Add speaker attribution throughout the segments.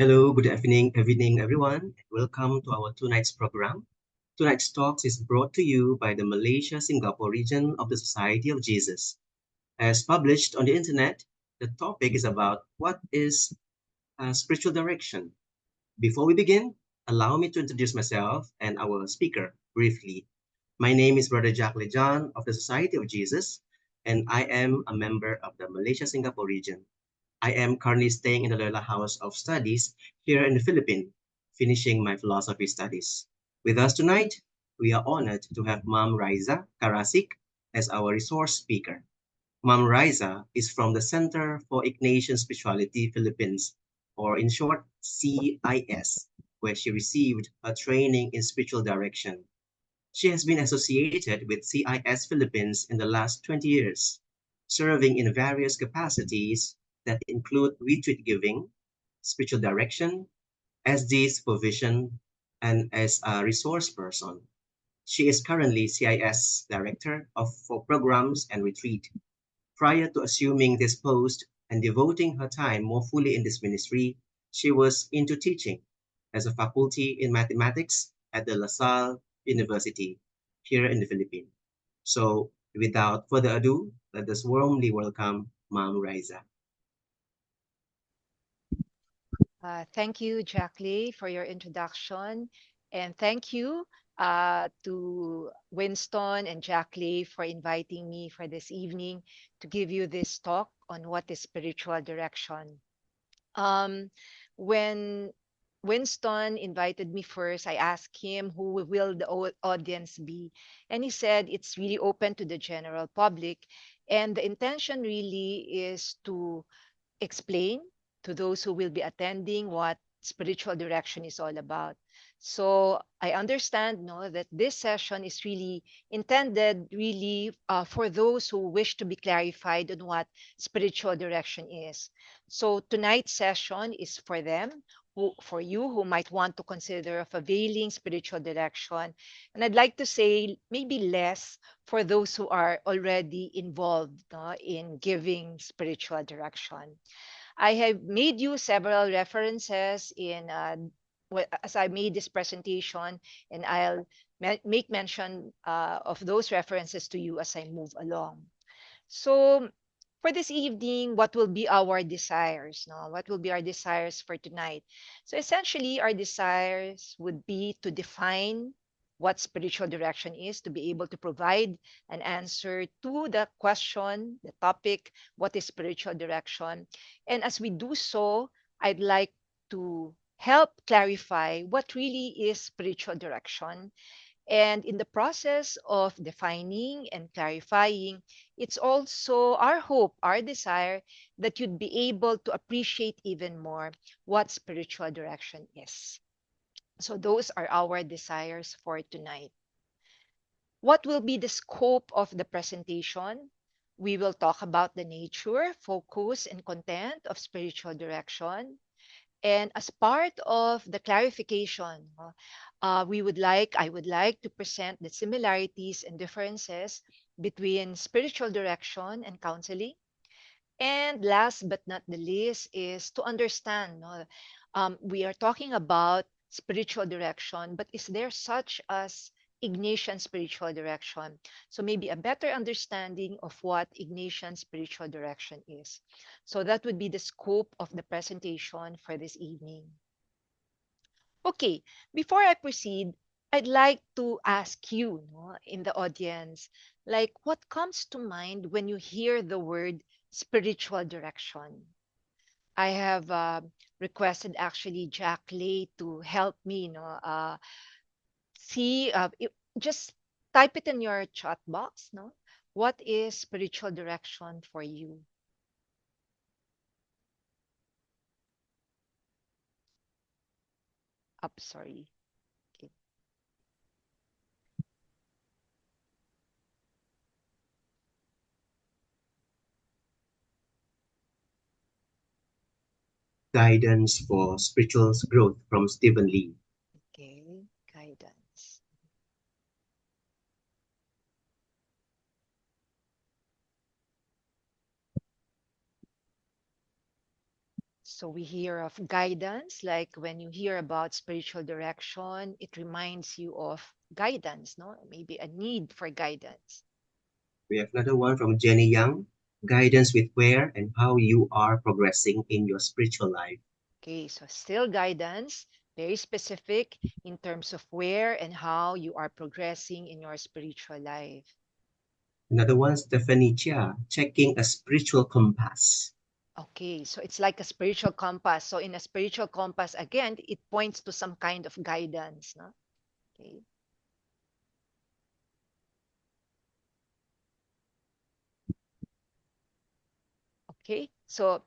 Speaker 1: Hello, good evening, everyone, and welcome to our tonight's program. Tonight's talks is brought to you by the Malaysia-Singapore region of the Society of Jesus. As published on the internet, the topic is about what is spiritual direction. Before we begin, allow me to introduce myself and our speaker briefly. My name is Brother Jack Lejan of the Society of Jesus, and I am a member of the Malaysia-Singapore region. I am currently staying in the Loyola House of Studies here in the Philippines, finishing my philosophy studies. With us tonight, we are honored to have Ma'am Riza Karasik as our resource speaker. Ma'am Riza is from the Center for Ignatian Spirituality Philippines, or in short, CIS, where she received a training in spiritual direction. She has been associated with CIS Philippines in the last 20 years, serving in various capacities that include retreat giving, spiritual direction, SD supervision, and as a resource person. She is currently CIS Director for Programs and Retreat. Prior to assuming this post and devoting her time more fully in this ministry, she was into teaching as a faculty in mathematics at the LaSalle University here in the Philippines. So, without further ado, let us warmly welcome Ma'am Riza.
Speaker 2: Thank you, Jackie, for your introduction. And thank you to Winston and Jackie for inviting me for this evening to give you this talk on what is spiritual direction. Um, when Winston invited me first, I asked him who will the audience be. And he said it's really open to the general public. And the intention really is to explain to those who will be attending what spiritual direction is all about. So I understand no, that this session is really intended really for those who wish to be clarified on what spiritual direction is. So tonight's session is for them, for you who might want to consider of availing spiritual direction. And I'd like to say maybe less for those who are already involved no, in giving spiritual direction. I have made you several references in as I made this presentation, and I'll make mention of those references to you as I move along. So, for this evening, what will be our desires? No, what will be our desires for tonight? So, essentially, our desires would be to define what spiritual direction is, to be able to provide an answer to the question, the topic, what is spiritual direction? And as we do so, I'd like to help clarify what really is spiritual direction, and in the process of defining and clarifying, it's also our hope, our desire that you'd be able to appreciate even more what spiritual direction is. So, those are our desires for tonight. What will be the scope of the presentation? We will talk about the nature, focus, and content of spiritual direction. And as part of the clarification, I would like to present the similarities and differences between spiritual direction and counseling. And last but not the least is to understand, no, we are talking about spiritual direction, but is there such as Ignatian spiritual direction? So maybe a better understanding of what Ignatian spiritual direction is. So that would be the scope of the presentation for this evening. Okay, before I proceed, I'd like to ask you, no, in the audience, like what comes to mind when you hear the word spiritual direction? I have requested actually Jack Lay to help me, see, just type it in your chat box, no? What is spiritual direction for you? Up, sorry. Okay.
Speaker 1: Guidance for Spiritual Growth from Stephen Lee.
Speaker 2: Okay, guidance. So we hear of guidance, like when you hear about spiritual direction, it reminds you of guidance, no? Maybe a need for guidance.
Speaker 1: We have another one from Jenny Young, guidance with where and how you are progressing in your spiritual life.
Speaker 2: Okay, so still guidance, very specific in terms of where and how you are progressing in your spiritual life.
Speaker 1: Another one, Stephanie Chia, checking a spiritual compass.
Speaker 2: Okay, so it's like a spiritual compass. So in a spiritual compass, again, it points to some kind of guidance, no? Okay. Okay, so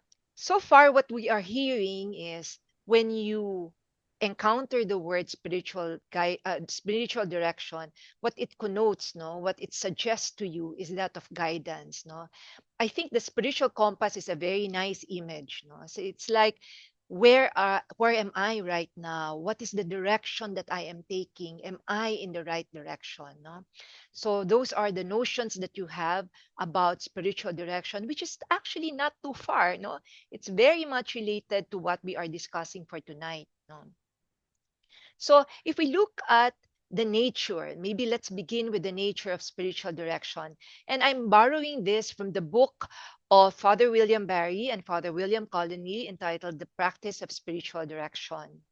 Speaker 2: far what we are hearing is when you encounter the word spiritual direction, what it connotes, no, what it suggests to you is that of guidance, no. I think the spiritual compass is a very nice image, no. So it's like where am I right now? What is the direction that I am taking? Am I in the right direction, no? So those are the notions that you have about spiritual direction, which is actually not too far. No, it's very much related to what we are discussing for tonight. No? So if we look at the nature, maybe let's begin with the nature of spiritual direction. And I'm borrowing this from the book of Father William Barry and Father William Colony entitled The Practice of Spiritual Direction.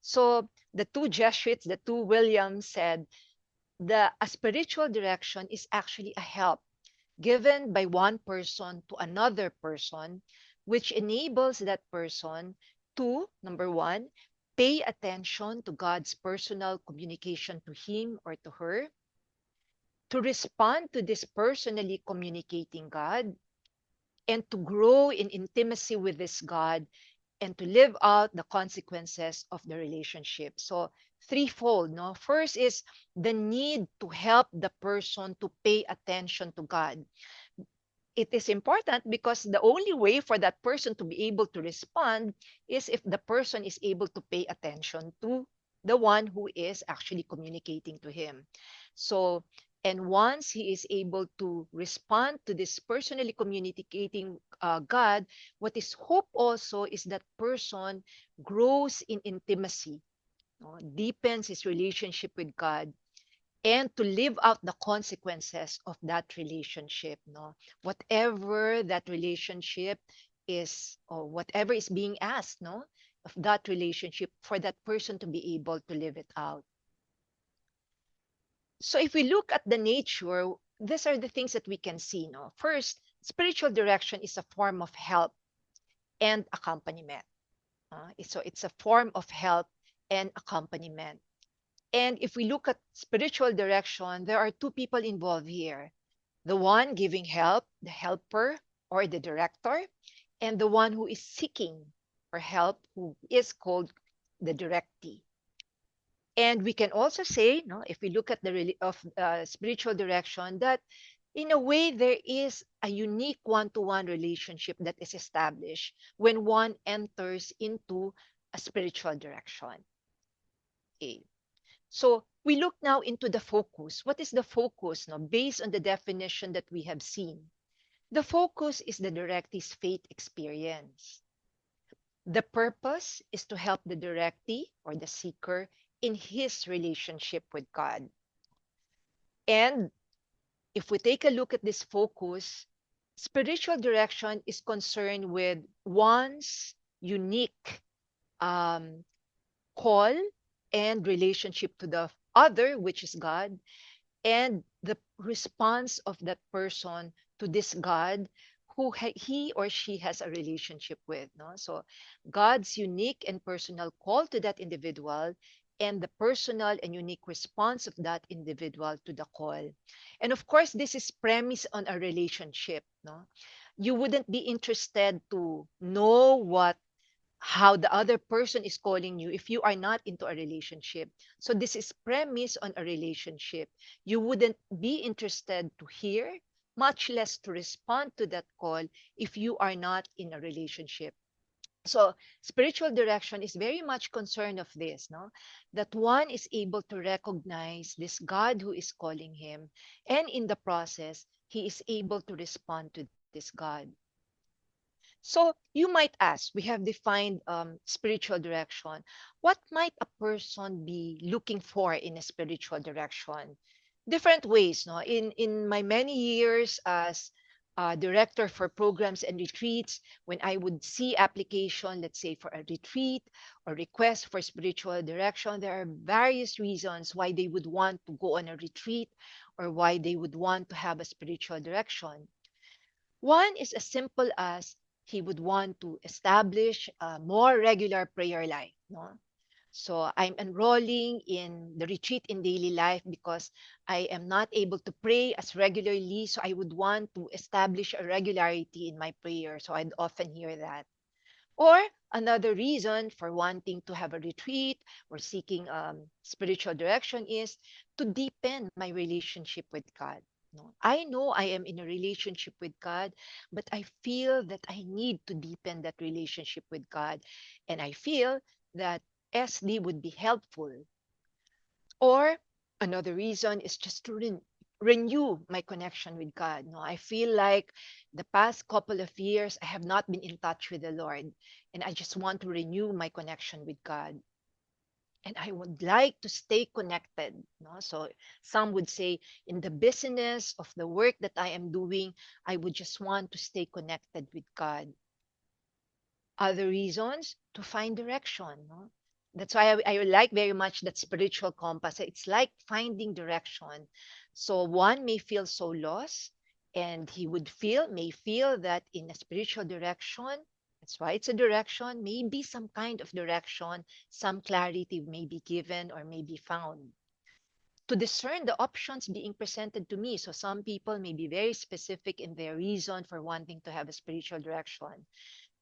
Speaker 2: So the two Jesuits, the two Williams said, a spiritual direction is actually a help given by one person to another person, which enables that person to, number one, pay attention to God's personal communication to him or to her, to respond to this personally communicating God, and to grow in intimacy with this God and to live out the consequences of the relationship. So, threefold, no? First is the need to help the person to pay attention to God. It is important because the only way for that person to be able to respond is if the person is able to pay attention to the one who is actually communicating to him. So, and once he is able to respond to this personally communicating God, what is hope also is that person grows in intimacy, no, deepens his relationship with God, and to live out the consequences of that relationship, no, whatever that relationship is or whatever is being asked, no, of that relationship, for that person to be able to live it out. So if we look at the nature, these are the things that we can see, no. First, spiritual direction is a form of help and accompaniment. So it's a form of help and accompaniment. And if we look at spiritual direction, there are two people involved here: the one giving help, the helper or the director, and the one who is seeking for help, who is called the directee. And we can also say, no, if we look at the of spiritual direction, that in a way there is a unique one-to-one relationship that is established when one enters into a spiritual direction. Okay. So we look now into the focus. What is the focus, no, based on the definition that we have seen? The focus is the directee's faith experience. The purpose is to help the directee or the seeker in his relationship with God. And if we take a look at this focus, spiritual direction is concerned with one's unique um, call and relationship to the other, which is God, and the response of that person to this God who he or she has a relationship with, no? So God's unique and personal call to that individual, and the personal and unique response of that individual to the call. And of course, this is premised on a relationship, no? You wouldn't be interested to know what how the other person is calling you if you are not into a relationship. So this is premise on a relationship. You wouldn't be interested to hear, much less to respond to that call if you are not in a relationship. So spiritual direction is very much concerned of this, no? That one is able to recognize this God who is calling him, and in the process, he is able to respond to this God. So you might ask, we have defined spiritual direction. What might a person be looking for in a spiritual direction? Different ways, no? In my many years as director for programs and retreats, when I would see application, let's say for a retreat or request for spiritual direction, there are various reasons why they would want to go on a retreat or why they would want to have a spiritual direction. One is as simple as he would want to establish a more regular prayer life. No? So I'm enrolling in the retreat in daily life because I am not able to pray as regularly. So I would want to establish a regularity in my prayer. So I'd often hear that. Or another reason for wanting to have a retreat or seeking spiritual direction is to deepen my relationship with God. No, I know I am in a relationship with God, but I feel that I need to deepen that relationship with God. And I feel that SD would be helpful. Or another reason is just to renew my connection with God. No, I feel like the past couple of years I have not been in touch with the Lord, and I just want to renew my connection with God. And I would like to stay connected. No? So some would say in the business of the work that I am doing, I would just want to stay connected with God. Other reasons to find direction. No? That's why I like very much that spiritual compass. It's like finding direction. So one may feel so lost, and he would may feel that in a spiritual direction, that's why it's a direction, maybe some kind of direction, some clarity may be given or may be found. To discern the options being presented to me. So some people may be very specific in their reason for wanting to have a spiritual direction.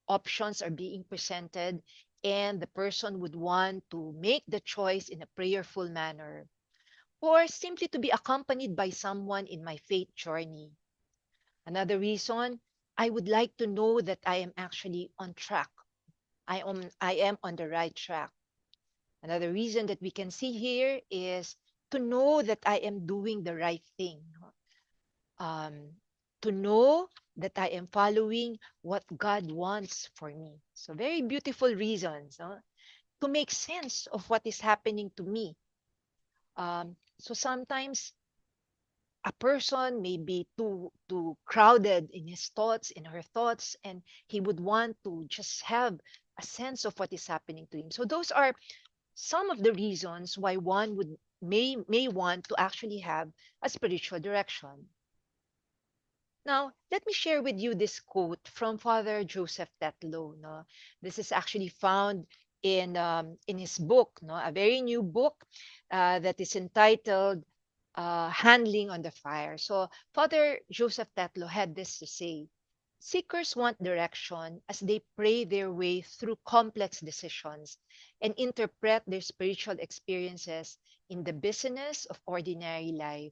Speaker 2: Options are being presented, and the person would want to make the choice in a prayerful manner, or simply to be accompanied by someone in my faith journey. Another reason, I would like to know that I am actually on track. I am on the right track. Another reason that we can see here is to know that I am doing the right thing. um, to know that I am following what God wants for me. So very beautiful reasons, no? To make sense of what is happening to me. So sometimes a person may be too crowded in his thoughts, in her thoughts, and he would want to just have a sense of what is happening to him. So those are some of the reasons why one would may want to actually have a spiritual direction. Now, let me share with you this quote from Father Joseph Tetlow. No, this is actually found in his book, no, a very new book that is entitled "Handling on the Fire." So, Father Joseph Tetlow had this to say: "Seekers want direction as they pray their way through complex decisions and interpret their spiritual experiences in the busyness of ordinary life.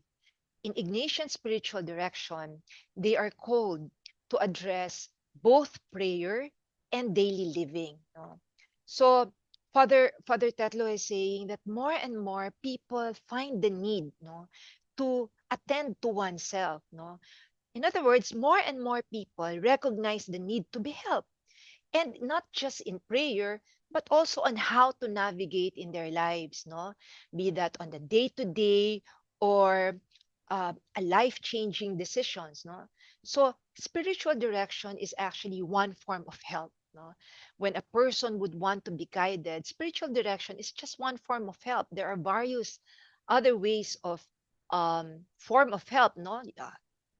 Speaker 2: In Ignatian spiritual direction, they are called to address both prayer and daily living." No? So Father Tetlo is saying that more and more people find the need, no, to attend to oneself. No? In other words, more and more people recognize the need to be helped, and not just in prayer, but also on how to navigate in their lives, no? Be that on the day to day or a life changing decisions, no? So spiritual direction is actually one form of help, no? When a person would want to be guided, spiritual direction is just one form of help. There are various other ways of form of help, no?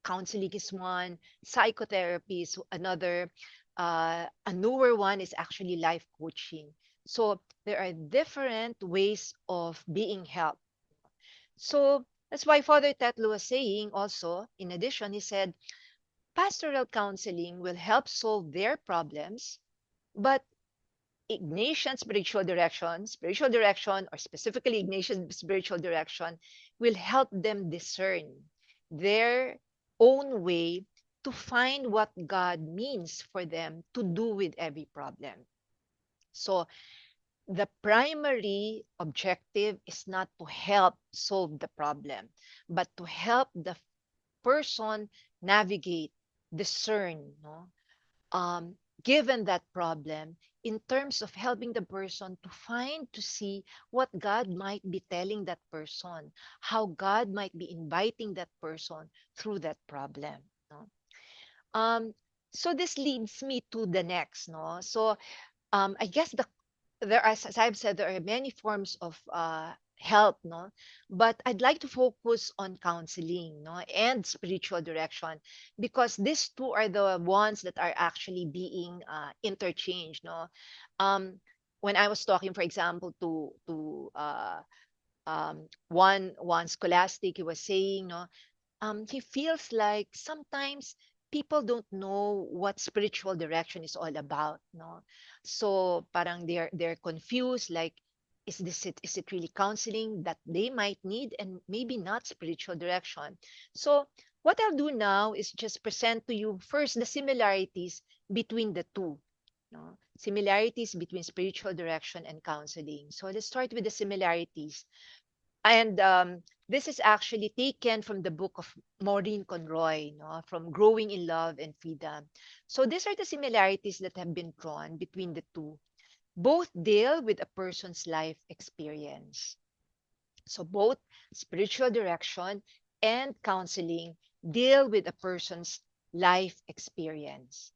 Speaker 2: Counseling is one, psychotherapy is another, a newer one is actually life coaching. So there are different ways of being helped. So that's why Father Tetlo was saying also, in addition, he said, pastoral counseling will help solve their problems, but Ignatian spiritual direction, or specifically Ignatian spiritual direction, will help them discern their own way to find what God means for them to do with every problem. So the primary objective is not to help solve the problem, but to help the person navigate, discern, no? given that problem in terms of helping the person to find, to see what God might be telling that person, how God might be inviting that person through that problem. No? Um, so this leads me to the next. No? So I guess there are, as I've said, there are many forms of help, no, but I'd like to focus on counseling, no, and spiritual direction, because these two are the ones that are actually being interchanged, no. um when I was talking, for example, to one scholastic, he was saying, no, he feels like sometimes people don't know what spiritual direction is all about, no. So parang they're confused, like, is it really counseling that they might need, and maybe not spiritual direction. So what I'll do now is just present to you first the similarities between the two, no, similarities between spiritual direction and counseling. So let's start with the similarities. And this is actually taken from the book of Maureen Conroy, no, from Growing in Love and Freedom. So these are the similarities that have been drawn between the two. Both deal with a person's life experience. So both spiritual direction and counseling deal with a person's life experience.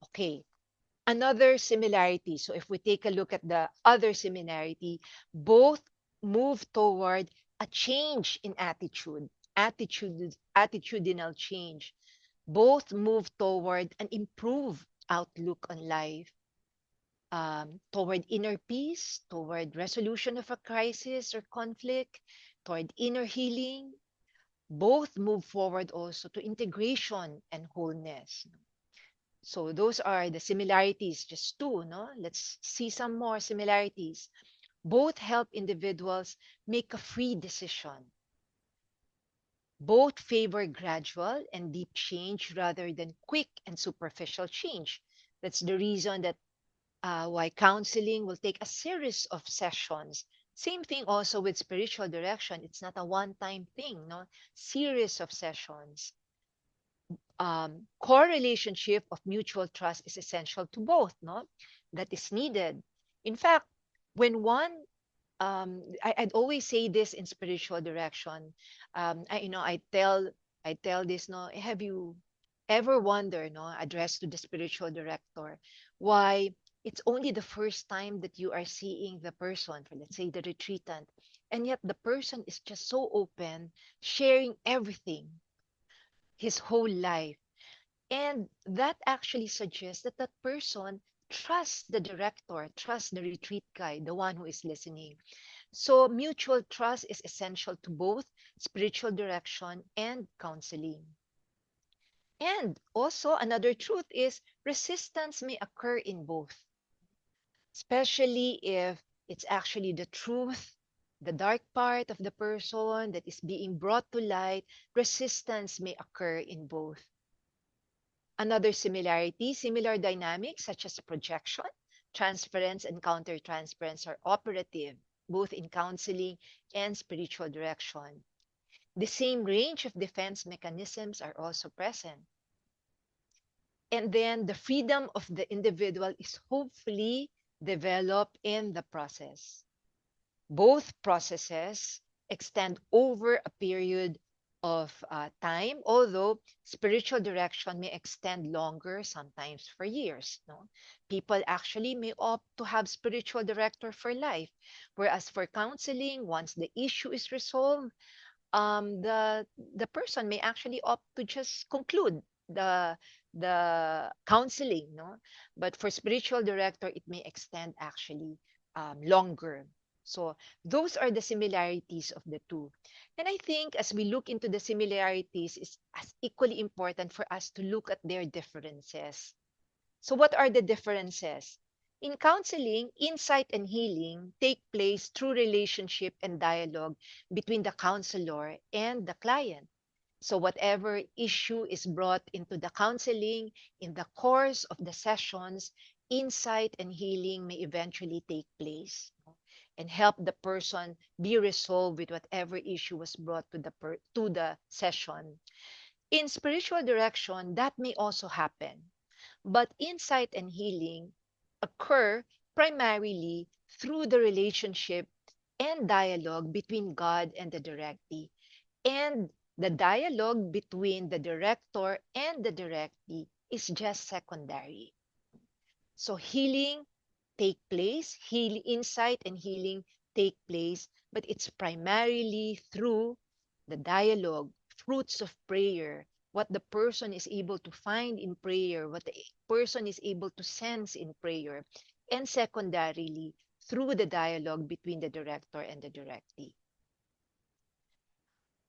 Speaker 2: Okay. Another similarity. So if we take a look at the other similarity, both move toward a change in attitudinal change. Both move toward an improved outlook on life, toward inner peace, toward resolution of a crisis or conflict, toward inner healing. Both move forward also to integration and wholeness. So those are the similarities, just two, no? Let's see some more similarities. Both help individuals make a free decision. Both favor gradual and deep change rather than quick and superficial change. That's the reason that why counseling will take a series of sessions. Same thing also with spiritual direction. It's not a one-time thing, no? Series of sessions. Core relationship of mutual trust is essential to both, no, that is needed. In fact, when one I'd always say this in spiritual direction. I tell this, no, have you ever wonder, no, addressed to the spiritual director, why it's only the first time that you are seeing the person, for let's say the retreatant, and yet the person is just so open, sharing everything, his whole life. And that actually suggests that that person trusts the director, trusts the retreat guide, the one who is listening. So mutual trust is essential to both spiritual direction and counseling. And also another truth is resistance may occur in both, especially if it's actually the truth, the dark part of the person that is being brought to light. Resistance may occur in both. Another similarity, similar dynamics such as projection, transference, and countertransference are operative both in counseling and spiritual direction. The same range of defense mechanisms are also present. And then the freedom of the individual is hopefully developed in the process. Both processes extend over a period of time, although spiritual direction may extend longer, sometimes for years. No? People actually may opt to have spiritual director for life, whereas for counseling, once the issue is resolved, the person may actually opt to just conclude the counseling, no. But for spiritual director, it may extend actually longer. So those are the similarities of the two. And I think as we look into the similarities, it's as equally important for us to look at their differences. So, what are the differences? In counseling, insight and healing take place through relationship and dialogue between the counselor and the client. So, whatever issue is brought into the counseling in the course of the sessions, insight and healing may eventually take place, no, and help the person be resolved with whatever issue was brought to the session. In spiritual direction, that may also happen. But insight and healing occur primarily through the relationship and dialogue between God and the directee. And the dialogue between the director and the directee is just secondary. So healing take place, insight and healing take place, but it's primarily through the dialogue, fruits of prayer, what the person is able to find in prayer, what the person is able to sense in prayer, and secondarily through the dialogue between the director and the directee.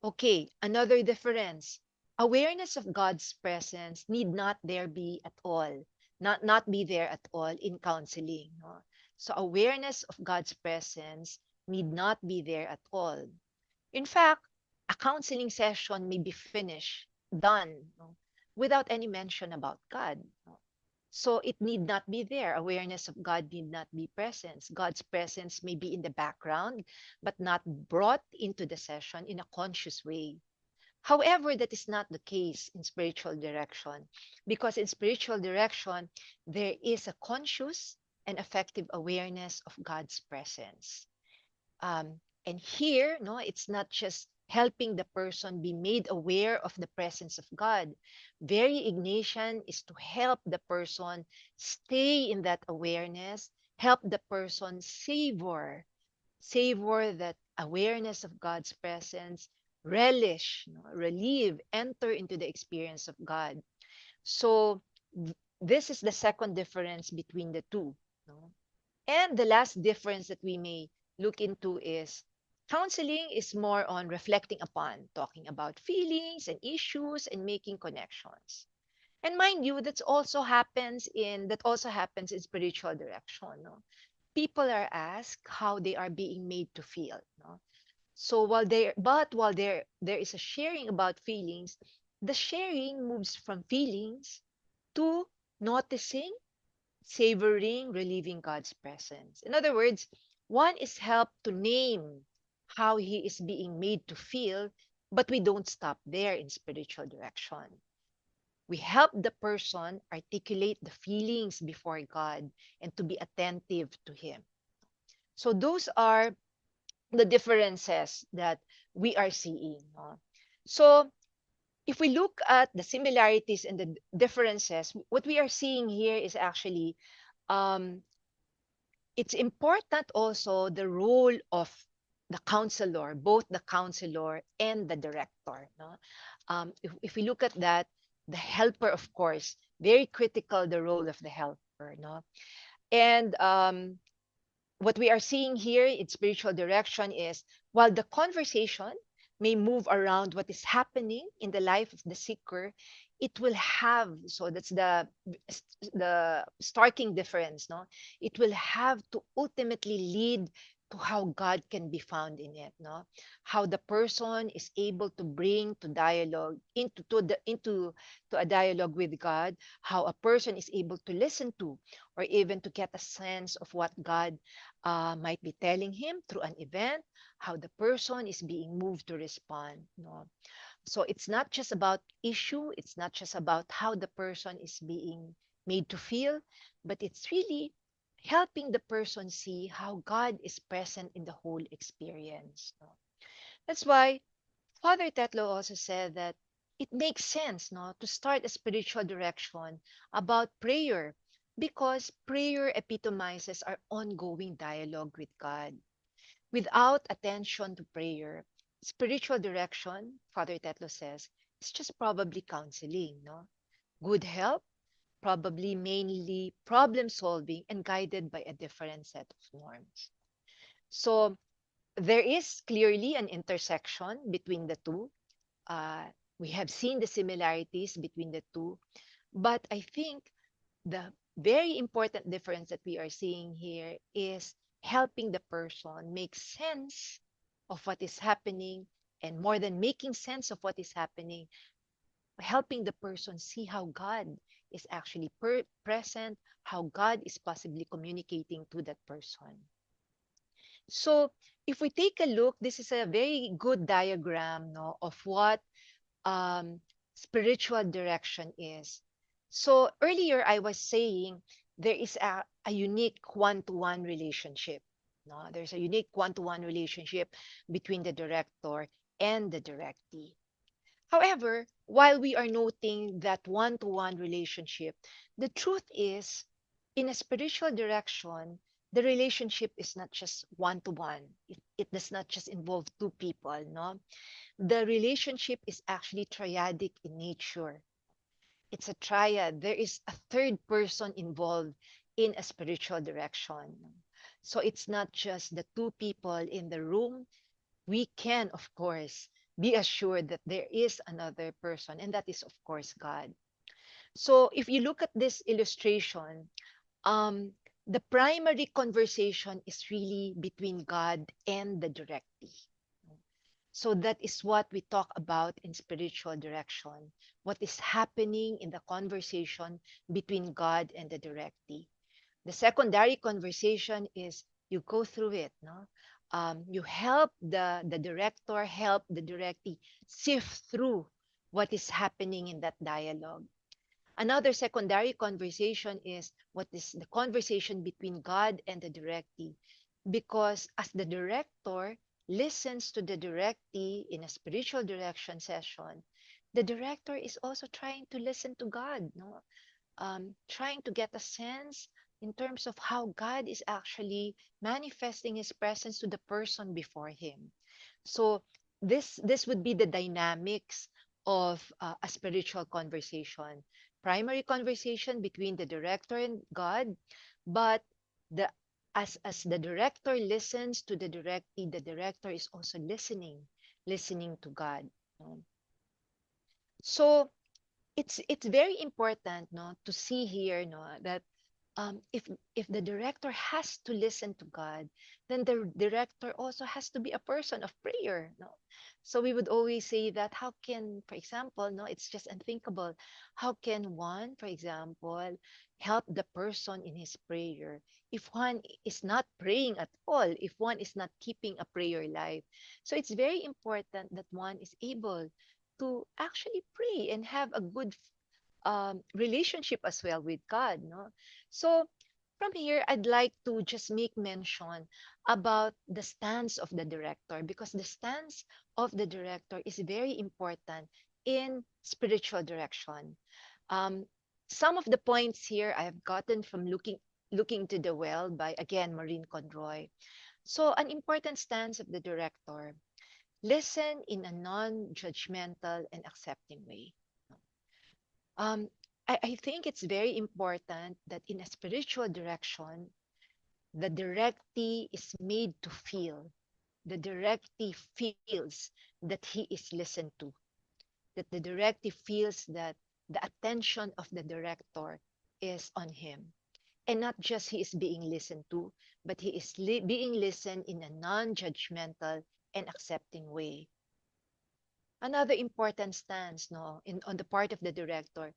Speaker 2: Okay, another difference. Awareness of God's presence need not there be at all, not be there at all in counseling. No? So awareness of God's presence need not be there at all. In fact, a counseling session may be finished, done, no, without any mention about God. No? So it need not be there. Awareness of God need not be present. God's presence may be in the background, but not brought into the session in a conscious way. However, that is not the case in spiritual direction, because in spiritual direction, there is a conscious and effective awareness of God's presence. And here, no, it's not just helping the person be made aware of the presence of God. Very Ignatian is to help the person stay in that awareness, help the person savor that awareness of God's presence, relish, no, relieve, enter into the experience of God. So this is the second difference between the two. No? And the last difference that we may look into is counseling is more on reflecting upon, talking about feelings and issues and making connections. And mind you, that also happens in spiritual direction. No? People are asked how they are being made to feel. No? So while there is a sharing about feelings, the sharing moves from feelings to noticing, savoring, relieving God's presence. In other words, one is helped to name how he is being made to feel, but we don't stop there in spiritual direction. We help the person articulate the feelings before God and to be attentive to Him. So those are the differences that we are seeing. No? So if we look at the similarities and the differences, what we are seeing here is actually um, it's important also the role of the counselor, both the counselor and the director. No? If we look at that, the helper, of course, very critical the role of the helper. No? And what we are seeing here in spiritual direction is while the conversation may move around what is happening in the life of the seeker, it will have, so that's the starking difference, no, it will have to ultimately lead to how God can be found in it, no, how the person is able to bring to dialogue into to a dialogue with God, how a person is able to listen to or even to get a sense of what God might be telling him through an event, how the person is being moved to respond. No? So it's not just about issue, it's not just about how the person is being made to feel, but it's really helping the person see how God is present in the whole experience. No? That's why Father Tetlo also said that it makes sense, no, to start a spiritual direction about prayer because prayer epitomizes our ongoing dialogue with God. Without attention to prayer, spiritual direction, Father Tetlo says, is just probably counseling, no? Good help, probably mainly problem solving and guided by a different set of norms. So there is clearly an intersection between the two. uh, we have seen the similarities between the two, but I think the very important difference that we are seeing here is helping the person make sense of what is happening, and more than making sense of what is happening, helping the person see how God is actually present, how God is possibly communicating to that person. So if we take a look, this is a very good diagram, no, of what um, spiritual direction is. So earlier I was saying there is a unique one-to-one relationship. No, there's a unique one-to-one relationship between the director and the directee. However, while we are noting that one-to-one relationship, the truth is, in a spiritual direction, the relationship is not just one-to-one. It does not just involve two people, no? The relationship is actually triadic in nature. It's a triad. There is a third person involved in a spiritual direction. So it's not just the two people in the room. We can, of course, be assured that there is another person, and that is, of course, God. So if you look at this illustration, um, the primary conversation is really between God and the directee. So that is what we talk about in spiritual direction. What is happening in the conversation between God and the directee. The secondary conversation is you go through it, no? You help the director, help the directee sift through what is happening in that dialogue. Another secondary conversation is what is the conversation between God and the directee. Because as the director listens to the directee in a spiritual direction session, the director is also trying to listen to God, no? Trying to get a sense in terms of how God is actually manifesting His presence to the person before him. So this would be the dynamics of a spiritual conversation. Primary conversation between the director and God, but the as the director listens to the directee, the director is also listening to God. No? So it's very important, no, to see here, no, that if the director has to listen to God, then the director also has to be a person of prayer. No, so we would always say that how can, for example, no, it's just unthinkable. How can one, for example, help the person in his prayer if one is not praying at all? If one is not keeping a prayer life, so it's very important that one is able to actually pray and have a good relationship as well with God, no? So from here, I'd like to just make mention about the stance of the director, because the stance of the director is very important in spiritual direction. Um, some of the points here I have gotten from looking to the well by, again, Maureen Conroy. So an important stance of the director: listen in a non-judgmental and accepting way. Um, I think it's very important that in a spiritual direction, the directee is made to feel, the directee feels that he is listened to, that the directee feels that the attention of the director is on him. And not just he is being listened to, but he is being listened in a non-judgmental and accepting way. Another important stance, no, on the part of the director,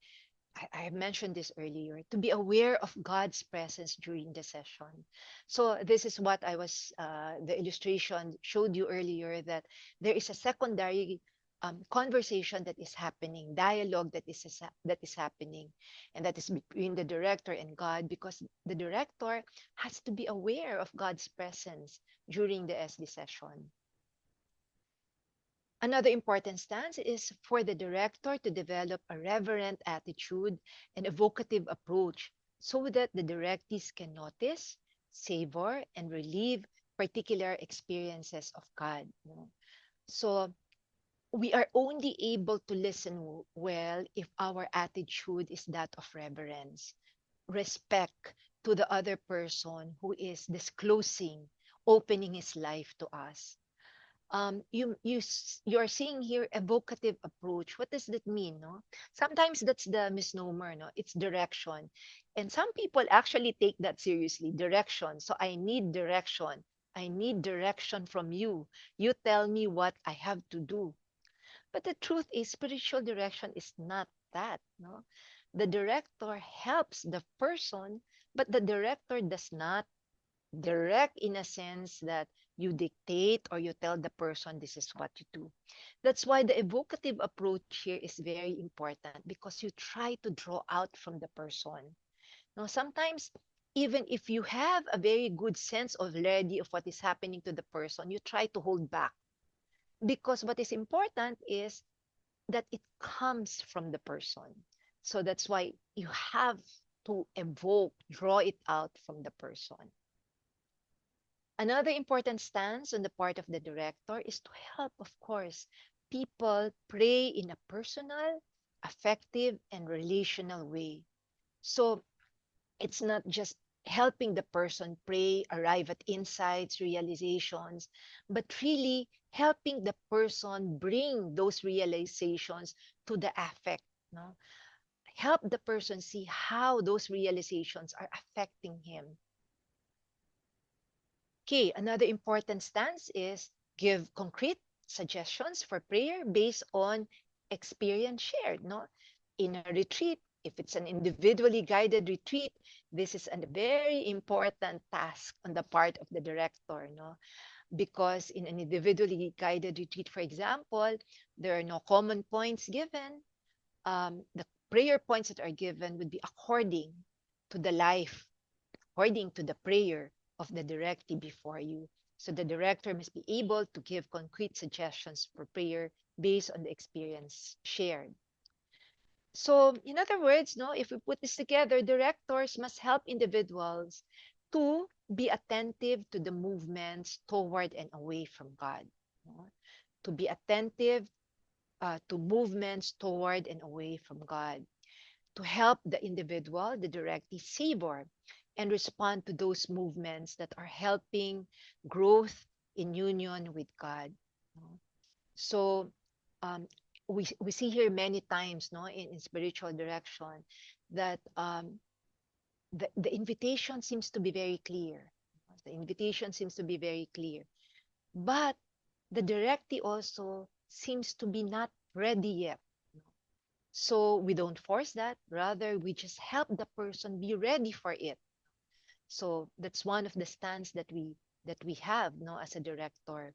Speaker 2: I mentioned this earlier, to be aware of God's presence during the session. So this is what the illustration showed you earlier, that there is a secondary conversation that is happening, dialogue that is happening, and that is between the director and God, because the director has to be aware of God's presence during the SD session. Another important stance is for the director to develop a reverent attitude and evocative approach so that the directees can notice, savor, and relieve particular experiences of God. No? So we are only able to listen well if our attitude is that of reverence, respect to the other person who is disclosing, opening his life to us. You are seeing here evocative approach. What does that mean? No, sometimes that's the misnomer. No, it's direction, and some people actually take that seriously. Direction. So I need direction. I need direction from you. You tell me what I have to do. But the truth is, spiritual direction is not that. No, the director helps the person, but the director does not direct in a sense that you dictate or you tell the person this is what you do. That's why the evocative approach here is very important, because you try to draw out from the person. Now, sometimes, even if you have a very good sense already of what is happening to the person, you try to hold back, because what is important is that it comes from the person. So that's why you have to evoke, draw it out from the person. Another important stance on the part of the director is to help, of course, people pray in a personal, effective, and relational way. So it's not just helping the person pray, arrive at insights, realizations, but really helping the person bring those realizations to the affect. No? Help the person see how those realizations are affecting him. Okay, another important stance is give concrete suggestions for prayer based on experience shared. No, in a retreat, if it's an individually guided retreat, this is a very important task on the part of the director. No, because in an individually guided retreat, for example, there are no common points given. The prayer points that are given would be according to the life, according to the prayer of the directee before you. So the director must be able to give concrete suggestions for prayer based on the experience shared. So, in other words, no, if we put this together, directors must help individuals to be attentive to the movements toward and away from God. No? To be attentive to movements toward and away from God, to help the individual, the directee, savor and respond to those movements that are helping growth in union with God. No? So um, we see here many times, no, in spiritual direction, that the invitation seems to be very clear. The invitation seems to be very clear, but the directee also seems to be not ready yet. So we don't force that. Rather, we just help the person be ready for it. So that's one of the stance that we have, no, as a director.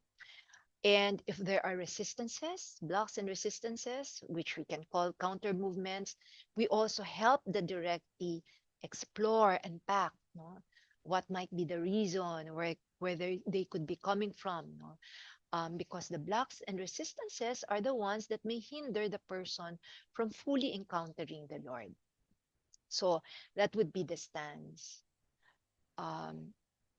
Speaker 2: And if there are resistances, blocks and resistances, which we can call counter movements, we also help the directee explore and pack, no, what might be the reason, where they could be coming from, no? Because the blocks and resistances are the ones that may hinder the person from fully encountering the Lord. So that would be the stance. Um,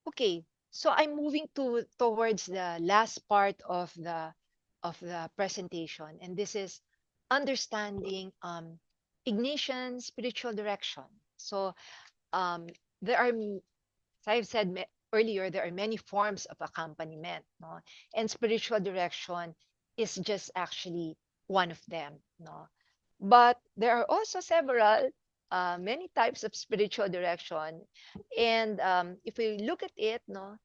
Speaker 2: okay, so I'm moving towards the last part of the presentation, and this is understanding Ignatian spiritual direction. So um, there are, as I've said earlier, there are many forms of accompaniment, no? And spiritual direction is just actually one of them, no? But there are also several, many types of spiritual direction, and if we look at it, no,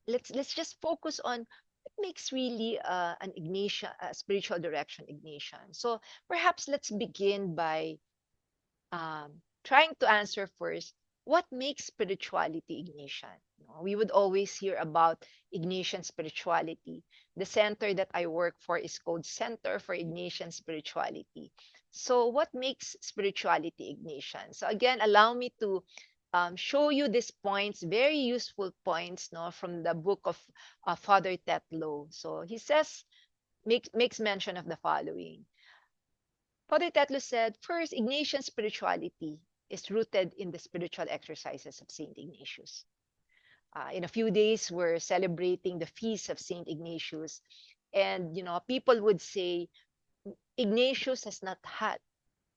Speaker 2: let's just focus on what makes really an Ignatian, spiritual direction Ignatian. So perhaps let's begin by trying to answer first, what makes spirituality Ignatian? No, we would always hear about Ignatian spirituality. The center that I work for is called Center for Ignatian Spirituality. So what makes spirituality Ignatian? So again, allow me to show you these points, very useful points, no, from the book of Father Tetlow. So he says, makes mention of the following. Father Tetlo said, first, Ignatian spirituality is rooted in the spiritual exercises of Saint Ignatius. In a few days, we're celebrating the feast of Saint Ignatius. And, people would say, Ignatius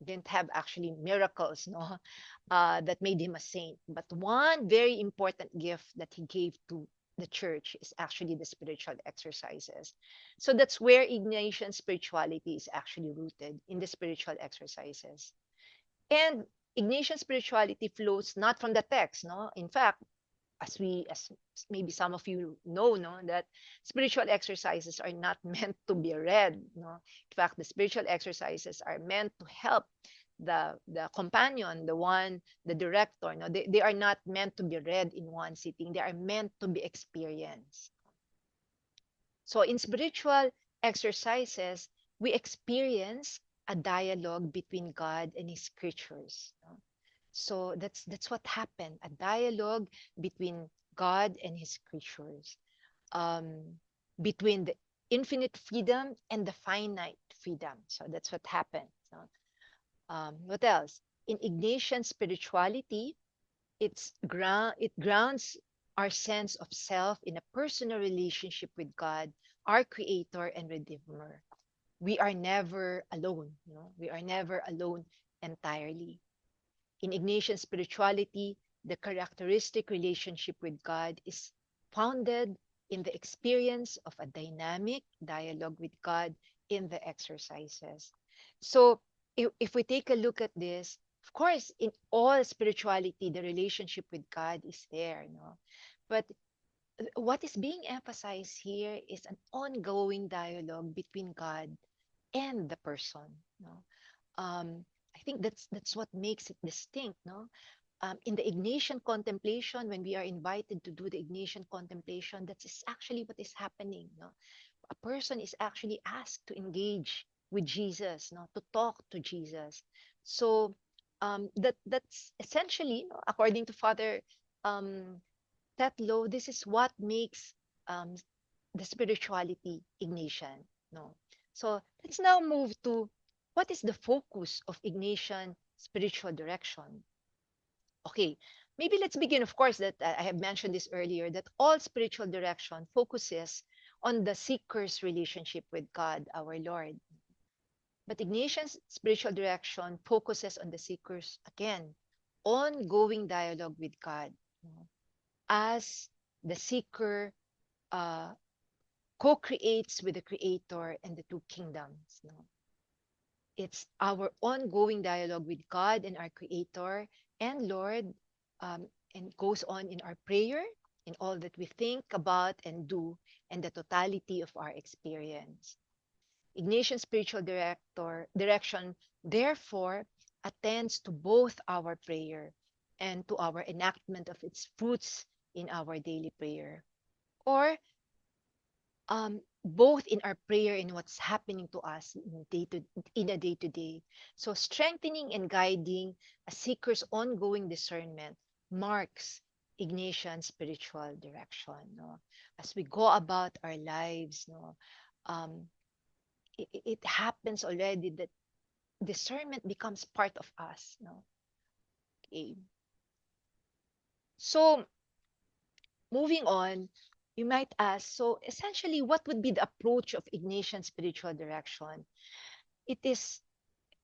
Speaker 2: didn't have actually miracles, no, that made him a saint. But one very important gift that he gave to the church is actually the spiritual exercises. So that's where Ignatian spirituality is actually rooted, in the spiritual exercises. And Ignatian spirituality flows not from the text, no. In fact, as maybe some of you know, no, that spiritual exercises are not meant to be read, no. In fact, the spiritual exercises are meant to help the companion, the one, the director. No, they are not meant to be read in one sitting. They are meant to be experienced. So in spiritual exercises, we experience a dialogue between God and His creatures. No? So that's what happened. A dialogue between God and His creatures, between the infinite freedom and the finite freedom. So that's what happened. So, what else? In Ignatian spirituality, it grounds our sense of self in a personal relationship with God, our Creator and Redeemer. We are never alone. We are never alone entirely. In Ignatian spirituality, the characteristic relationship with God is founded in the experience of a dynamic dialogue with God in the exercises. So, if we take a look at this, of course, in all spirituality, the relationship with God is there, no? But what is being emphasized here is an ongoing dialogue between God and the person, no? I think that's what makes it distinct, no? In the Ignatian contemplation, when we are invited to do the Ignatian contemplation, that is actually what is happening, no? A person is actually asked to engage with Jesus, no, to talk to Jesus. So that's essentially, no, according to Father um, Tetlow, this is what makes um, the spirituality Ignatian. No, so let's now move to what is the focus of Ignatian spiritual direction. Okay, maybe let's begin. Of course, that I have mentioned this earlier, that all spiritual direction focuses on the seeker's relationship with God, our Lord. But Ignatian's spiritual direction focuses on the seeker's, again, ongoing dialogue with God, as the seeker uh, co-creates with the Creator and the two kingdoms. It's our ongoing dialogue with God and our Creator and Lord, and goes on in our prayer, in all that we think about and do, and the totality of our experience. Ignatian spiritual direction, therefore, attends to both our prayer and to our enactment of its fruits in our daily prayer, or both in our prayer and what's happening to us in a day to day. So strengthening and guiding a seeker's ongoing discernment marks Ignatian spiritual direction. No, as we go about our lives, no, um, it happens already that discernment becomes part of us. No, okay. So moving on, you might ask, so essentially, what would be the approach of Ignatian spiritual direction? It is,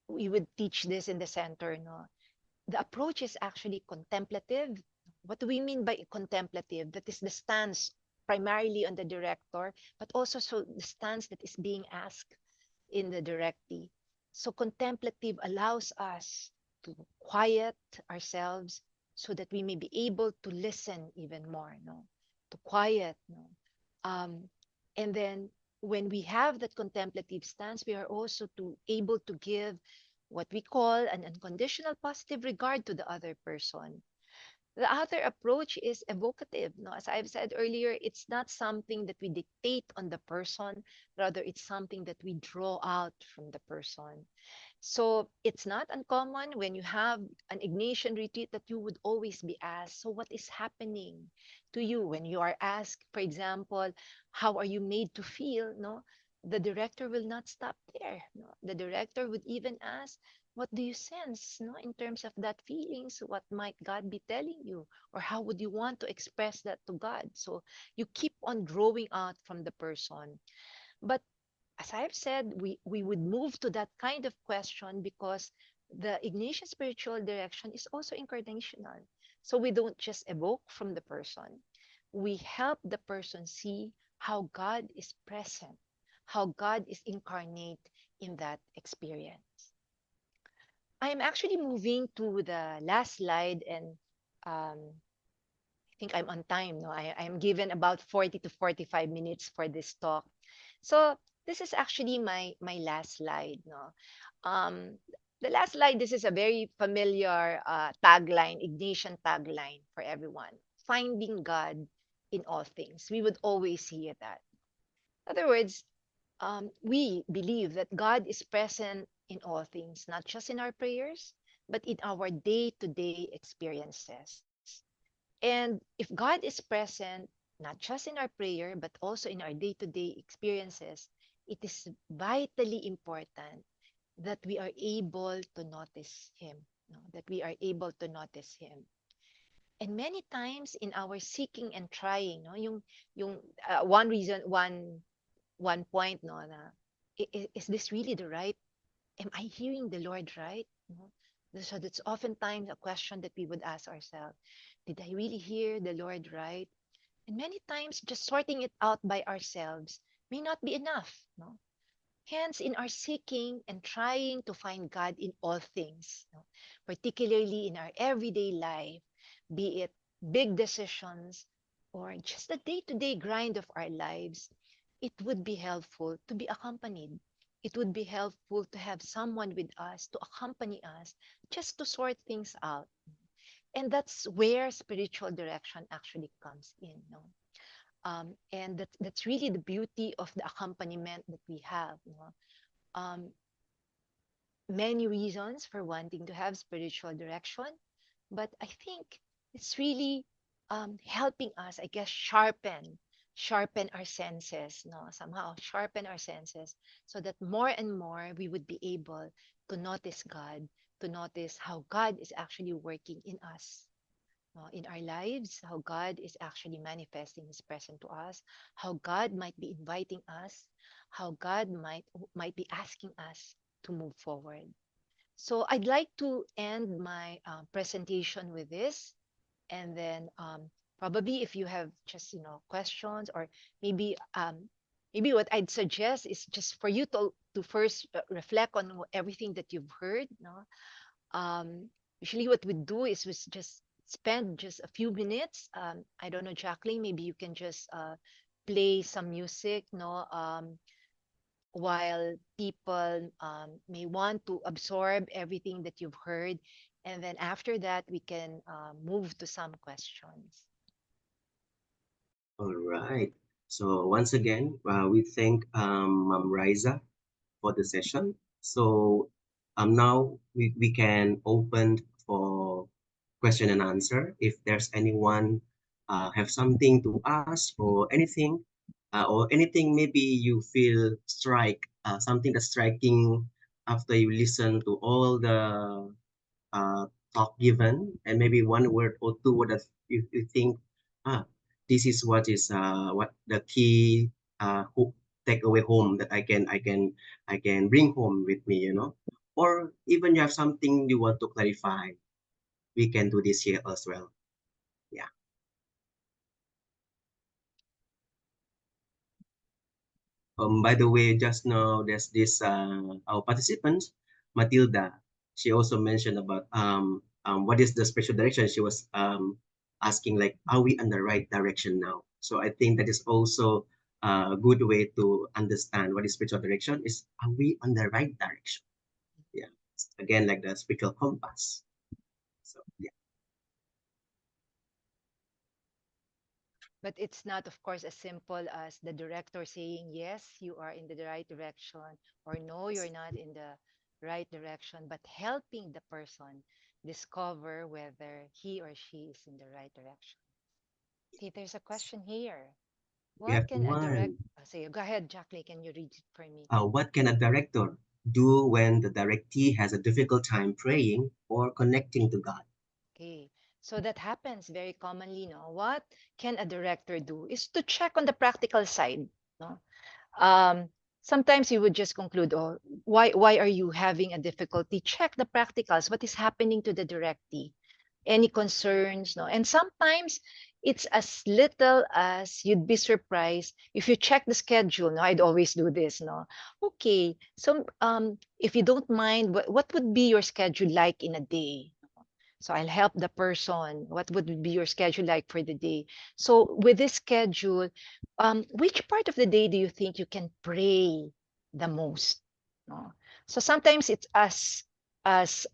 Speaker 2: we would teach this in the center, no? The approach is actually contemplative. What do we mean by contemplative? That is the stance primarily on the director, but also so the stance that is being asked in the directee. So contemplative allows us to quiet ourselves so that we may be able to listen even more, no? To quiet, no? Um, and then when we have that contemplative stance, we are also able to give what we call an unconditional positive regard to the other person. The other approach is evocative. No, as I've said earlier, it's not something that we dictate on the person, rather it's something that we draw out from the person. So it's not uncommon when you have an Ignatian retreat that you would always be asked, so what is happening to you when you are asked, for example, how are you made to feel? No, the director will not stop there. No, the director would even ask, what do you sense, no, in terms of that feelings? What might God be telling you? Or how would you want to express that to God? So you keep on drawing out from the person. But as I've said, we would move to that kind of question because the Ignatian spiritual direction is also incarnational. So we don't just evoke from the person, we help the person see how God is present, how God is incarnate in that experience. I'm actually moving to the last slide, and I think I'm on time. No, I am given about 40 to 45 minutes for this talk. So this is actually my last slide. No, um, The last slide, this is a very familiar tagline, Ignatian tagline for everyone. Finding God in all things. We would always hear that. In other words, we believe that God is present in all things, not just in our prayers, but in our day-to-day experiences. And if God is present, not just in our prayer, but also in our day-to-day experiences, it is vitally important that we are able to notice Him, no? That we are able to notice Him. And many times in our seeking and trying, no, yung one reason, one point, no, na is this really the right? Am I hearing the Lord right? No? So that's oftentimes a question that we would ask ourselves. Did I really hear the Lord right? And many times just sorting it out by ourselves may not be enough. No? Hence, in our seeking and trying to find God in all things, no? Particularly in our everyday life, be it big decisions or just the day-to-day grind of our lives, it would be helpful to be accompanied. It would be helpful to have someone with us to accompany us just to sort things out. And that's where spiritual direction actually comes in. No? And that's really the beauty of the accompaniment that we have. No? Um, Many reasons for wanting to have spiritual direction, but I think it's really helping us, I guess, sharpen our senses, no, somehow sharpen our senses, so that more and more we would be able to notice God, to notice how God is actually working in us, in our lives, how God is actually manifesting His presence to us, how God might be inviting us, how God might be asking us to move forward. So I'd like to end my presentation with this, and then probably if you have just questions, or maybe maybe what I'd suggest is just for you to first reflect on everything that you've heard. No, usually what we do is we just spend just a few minutes. I don't know, Jacqueline, maybe you can just play some music, no, while people may want to absorb everything that you've heard. And then after that, we can move to some questions.
Speaker 1: All right. So once again, we thank Ma'am Riza for the session. So now we can open for question and answer. If there's anyone have something to ask or anything maybe you feel something that's striking after you listen to all the uh, talk given, and maybe one word or two word that you think, ah, this is what the key take away home that I can bring home with me, or even you have something you want to clarify, we can do this here as well. Yeah. By the way, just now there's this our participant, Matilda. She also mentioned about what is the spiritual direction. She was asking like, are we on the right direction now? So I think that is also a good way to understand what is spiritual direction. Is, are we on the right direction? Yeah. Again, like the spiritual compass. So yeah.
Speaker 2: But it's not, of course, as simple as the director saying, yes, you are in the right direction, or no, you're not in the right direction, but helping the person discover whether he or she is in the right direction. Okay, there's a question here.
Speaker 1: We
Speaker 2: What
Speaker 1: have
Speaker 2: can a direct
Speaker 1: one.
Speaker 2: say? Go ahead, Jacqueline. Can you read it for me?
Speaker 1: What can a director do when the directee has a difficult time praying or connecting to God?
Speaker 2: Okay. So that happens very commonly, no? What can a director do is to check on the practical side, no? Um, Sometimes you would just conclude, oh, why are you having a difficulty? Check the practicals. What is happening to the directee? Any concerns, no? And sometimes it's as little as you'd be surprised if you check the schedule. No, I'd always do this, no? Okay, so if you don't mind, what would be your schedule like in a day? So I'll help the person. What would be your schedule like for the day? So with this schedule, which part of the day do you think you can pray the most? No? So sometimes it's as as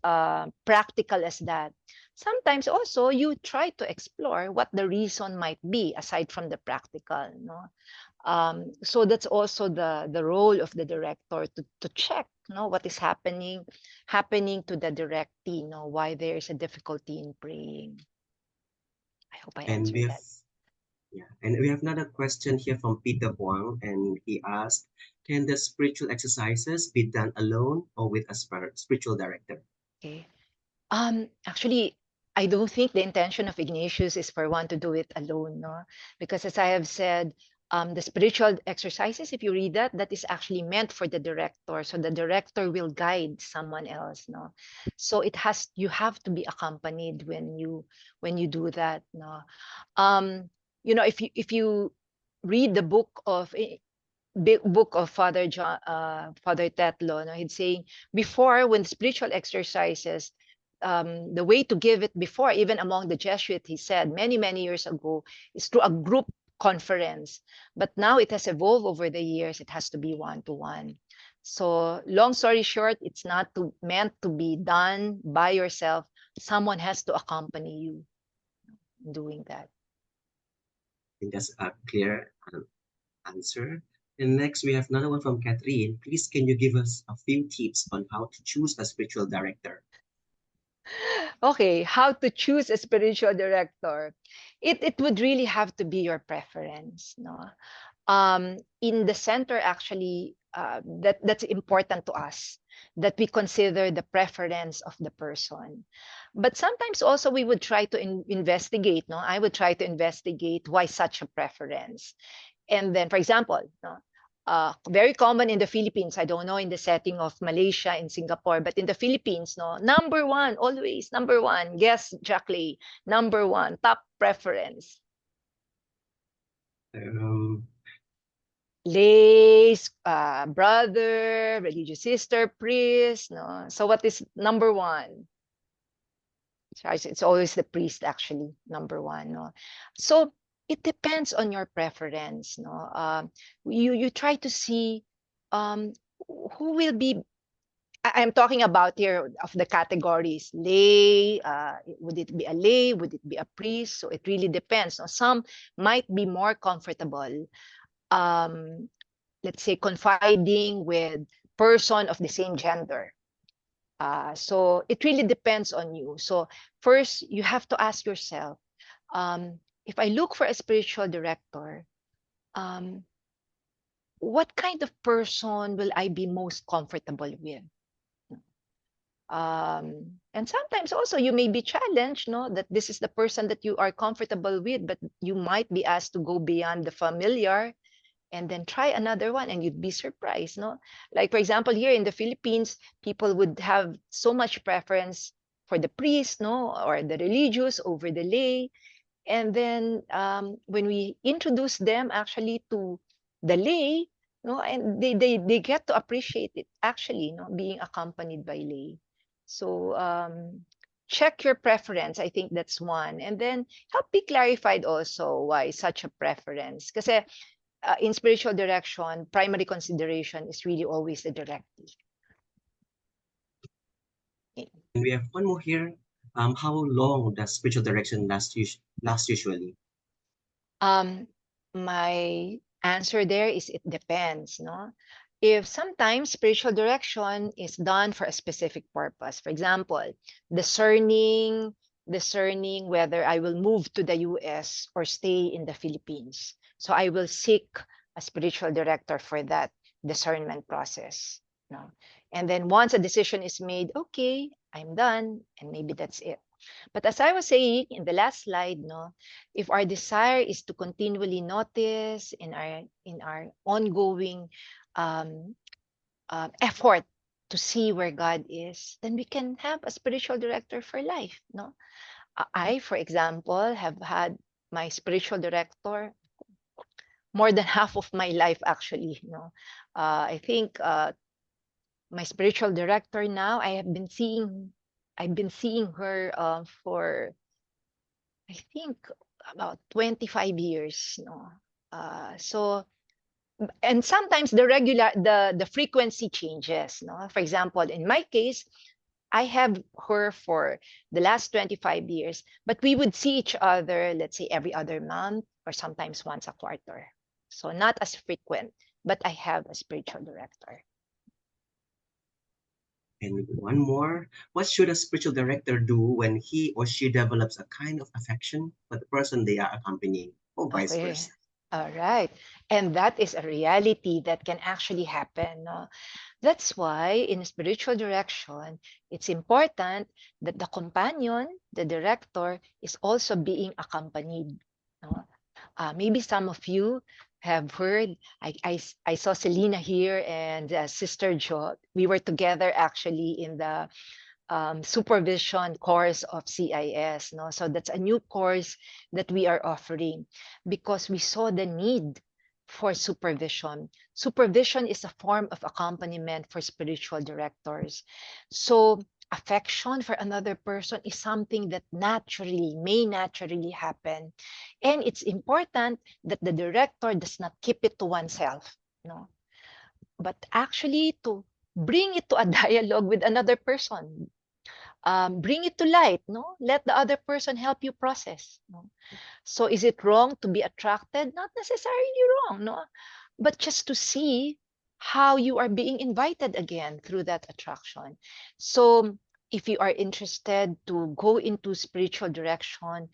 Speaker 2: practical as that. Sometimes also you try to explore what the reason might be aside from the practical, no? So that's also the role of the director to check, what is happening to the directee, why there is a difficulty in praying. I hope I
Speaker 1: And we
Speaker 2: answered
Speaker 1: have
Speaker 2: that.
Speaker 1: Yeah, and we have another question here from Peter Buang, and he asked, can the spiritual exercises be done alone or with a spiritual director?
Speaker 2: Okay. Actually, I don't think the intention of Ignatius is for one to do it alone, no? Because as I have said, the spiritual exercises, if you read that, that is actually meant for the director. So the director will guide someone else, no? So you have to be accompanied when you do that, no? If you read the book of Father Tetlo, no, he'd saying before, when spiritual exercises, the way to give it before, even among the Jesuits, he said many years ago, is through a group conference. But now it has evolved over the years. It has to be one-to-one. So long story short, it's not meant to be done by yourself. Someone has to accompany you in doing that.
Speaker 1: I think that's a clear answer. And next, we have another one from Catherine. Please, can you give us a few tips on how to choose a spiritual director?
Speaker 2: Okay, how to choose a spiritual director? It would really have to be your preference, no? In the center, actually, that's important to us, that we consider the preference of the person. But sometimes also we would try to investigate, no? I would try to investigate why such a preference. And then, for example, no, very common in the Philippines. I don't know in the setting of Malaysia and Singapore, but in the Philippines, no, number one, always number one. Guess, Jackie, number one, top preference.
Speaker 1: Um,
Speaker 2: Lays, brother, religious sister, priest. No, so what is number one? It's always the priest, actually, number one. No, so it depends on your preference. No, you try to see um, who will be. I'm talking about here of the categories lay. Would it be a lay? Would it be a priest? So it really depends. No, some might be more comfortable. Um, let's say confiding with person of the same gender. So it really depends on you. So first, you have to ask yourself, if I look for a spiritual director, um, what kind of person will I be most comfortable with? And sometimes also you may be challenged, no, that this is the person that you are comfortable with, but you might be asked to go beyond the familiar and then try another one, and you'd be surprised, no? Like, for example, here in the Philippines, people would have so much preference for the priest, no, or the religious over the lay. And then when we introduce them actually to the lay, no, and they get to appreciate it actually, no, being accompanied by lay. So check your preference. I think that's one. And then help be clarified also why such a preference. Because in spiritual direction, primary consideration is really always the directive.
Speaker 1: and we have one more here. How long does spiritual direction last usually?
Speaker 2: Um, my answer there is it depends, no? If sometimes spiritual direction is done for a specific purpose, for example, discerning, discerning whether I will move to the US or stay in the Philippines. So I will seek a spiritual director for that discernment process. No? And then once a decision is made, okay, I'm done, and maybe that's it. But as I was saying in the last slide, no, if our desire is to continually notice in our ongoing um, effort to see where God is, then we can have a spiritual director for life. No, I, for example, have had my spiritual director more than half of my life. Actually, no, I think my spiritual director now, I've been seeing her for I think about 25 years, no. So and sometimes the frequency changes, no. For example, in my case, I have her for the last 25 years, but we would see each other, let's say every other month or sometimes once a quarter. So not as frequent, but I have a spiritual director.
Speaker 1: And one more, what should a spiritual director do when he or she develops a kind of affection for the person they are accompanying, or vice
Speaker 2: Okay.
Speaker 1: versa?
Speaker 2: All right. And that is a reality that can actually happen. No? That's why in spiritual direction, it's important that the companion, the director, is also being accompanied. No? Maybe some of you have heard, I saw Selena here and Sister Jo. We were together actually in the supervision course of CIS. No? So that's a new course that we are offering because we saw the need for supervision. Supervision is a form of accompaniment for spiritual directors. So affection for another person is something that may naturally happen. And it's important that the director does not keep it to oneself, no, but actually to bring it to a dialogue with another person, bring it to light, no, let the other person help you process, no? So is it wrong to be attracted? Not necessarily wrong, no, but just to see how you are being invited again through that attraction. So if you are interested to go into spiritual direction,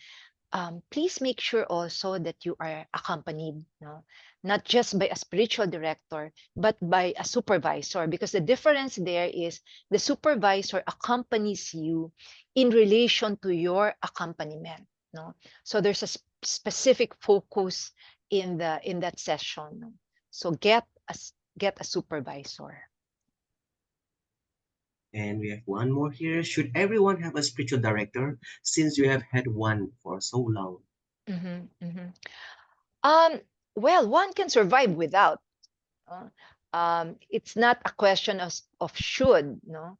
Speaker 2: please make sure also that you are accompanied, no? Not just by a spiritual director, but by a supervisor, because the difference there is the supervisor accompanies you in relation to your accompaniment. No? So there's a specific focus in that session. No? So get a supervisor.
Speaker 1: And we have one more here. Should everyone have a spiritual director since you have had one for so long?
Speaker 2: Mhm, mhm. Um, well, one can survive without. uh, it's not a question of should, no,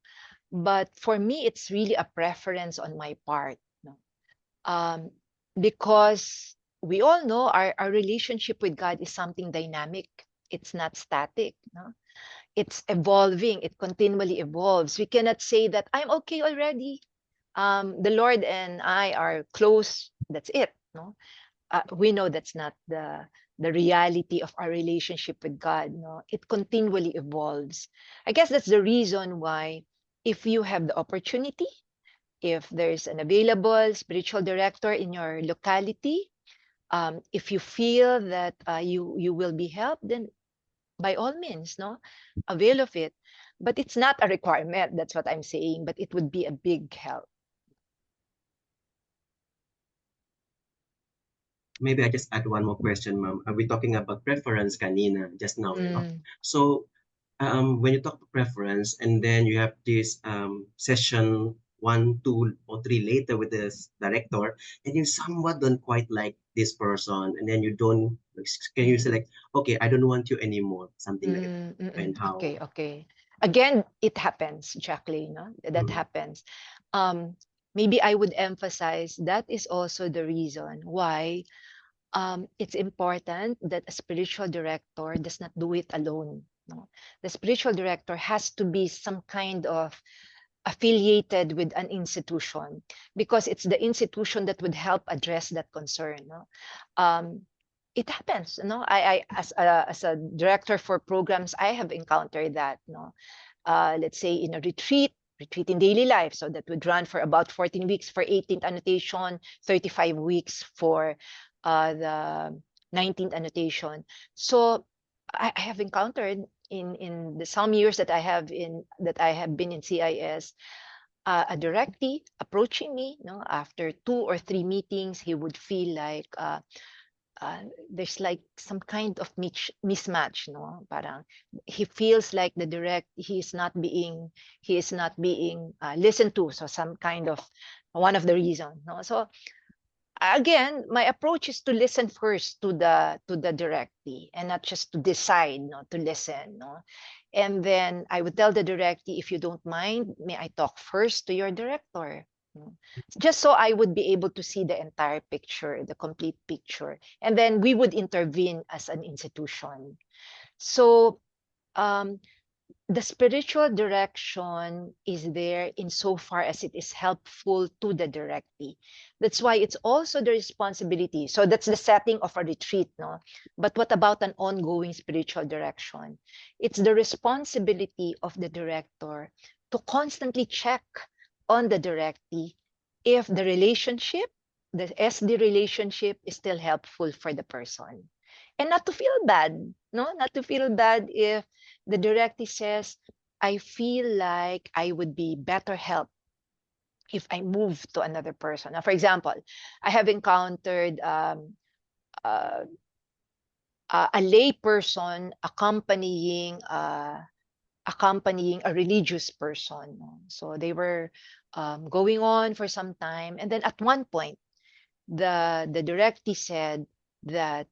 Speaker 2: but for me it's really a preference on my part, no, um, because we all know our relationship with God is something dynamic. It's not static, no, it's evolving, it continually evolves. We cannot say that I'm okay already, the Lord and I are close, that's it, no. We know that's not the reality of our relationship with God. No, it continually evolves. I guess that's the reason why, if you have the opportunity, if there's an available spiritual director in your locality, if you feel that you will be helped, then by all means, no, avail of it. But it's not a requirement. That's what I'm saying. But it would be a big help.
Speaker 1: Maybe I just add one more question, ma'am. Are we talking about preference kanina just now, you know?
Speaker 2: Mm,
Speaker 1: So when you talk to preference and then you have this session 1, 2, or 3 later with this director, and you somewhat don't quite like this person, and then you don't, can you
Speaker 2: mm.
Speaker 1: select, okay, I don't want you anymore, something like that,
Speaker 2: Mm, mm,
Speaker 1: and how?
Speaker 2: okay, okay. Again, it happens, Jacqueline, no? That
Speaker 1: Mm,
Speaker 2: happens. Um, Maybe I would emphasize that is also the reason why it's important that a spiritual director does not do it alone. No? The spiritual director has to be some kind of affiliated with an institution, because it's the institution that would help address that concern. No? It happens, no. I as a director for programs, I have encountered that, no. Let's say in a retreat in daily life, so that would run for about 14 weeks for 18th annotation, 35 weeks for the 19th annotation. So I have encountered in the some years that I have been in CIS, a directee approaching me, no, after 2 or 3 meetings, he would feel like there's like some kind of mismatch, no, parang he feels like he is not being listened to, so some kind of one of the reason, no. So again, my approach is to listen first to the directee, and not just to decide, no, to listen, no. And then I would tell the directee, if you don't mind, may I talk first to your director, no? Just so I would be able to see the entire picture, the complete picture, and then we would intervene as an institution. So um the spiritual direction is there insofar as it is helpful to the directee. That's why it's also the responsibility. So that's the setting of a retreat, no? But what about an ongoing spiritual direction? It's the responsibility of the director to constantly check on the directee if the relationship, the SD relationship, is still helpful for the person. And not to feel bad, no? Not to feel bad if the directee says, I feel like I would be better helped if I move to another person. Now, for example, I have encountered uh, a lay person accompanying a religious person. No? So they were going on for some time, and then at one point, the directee said that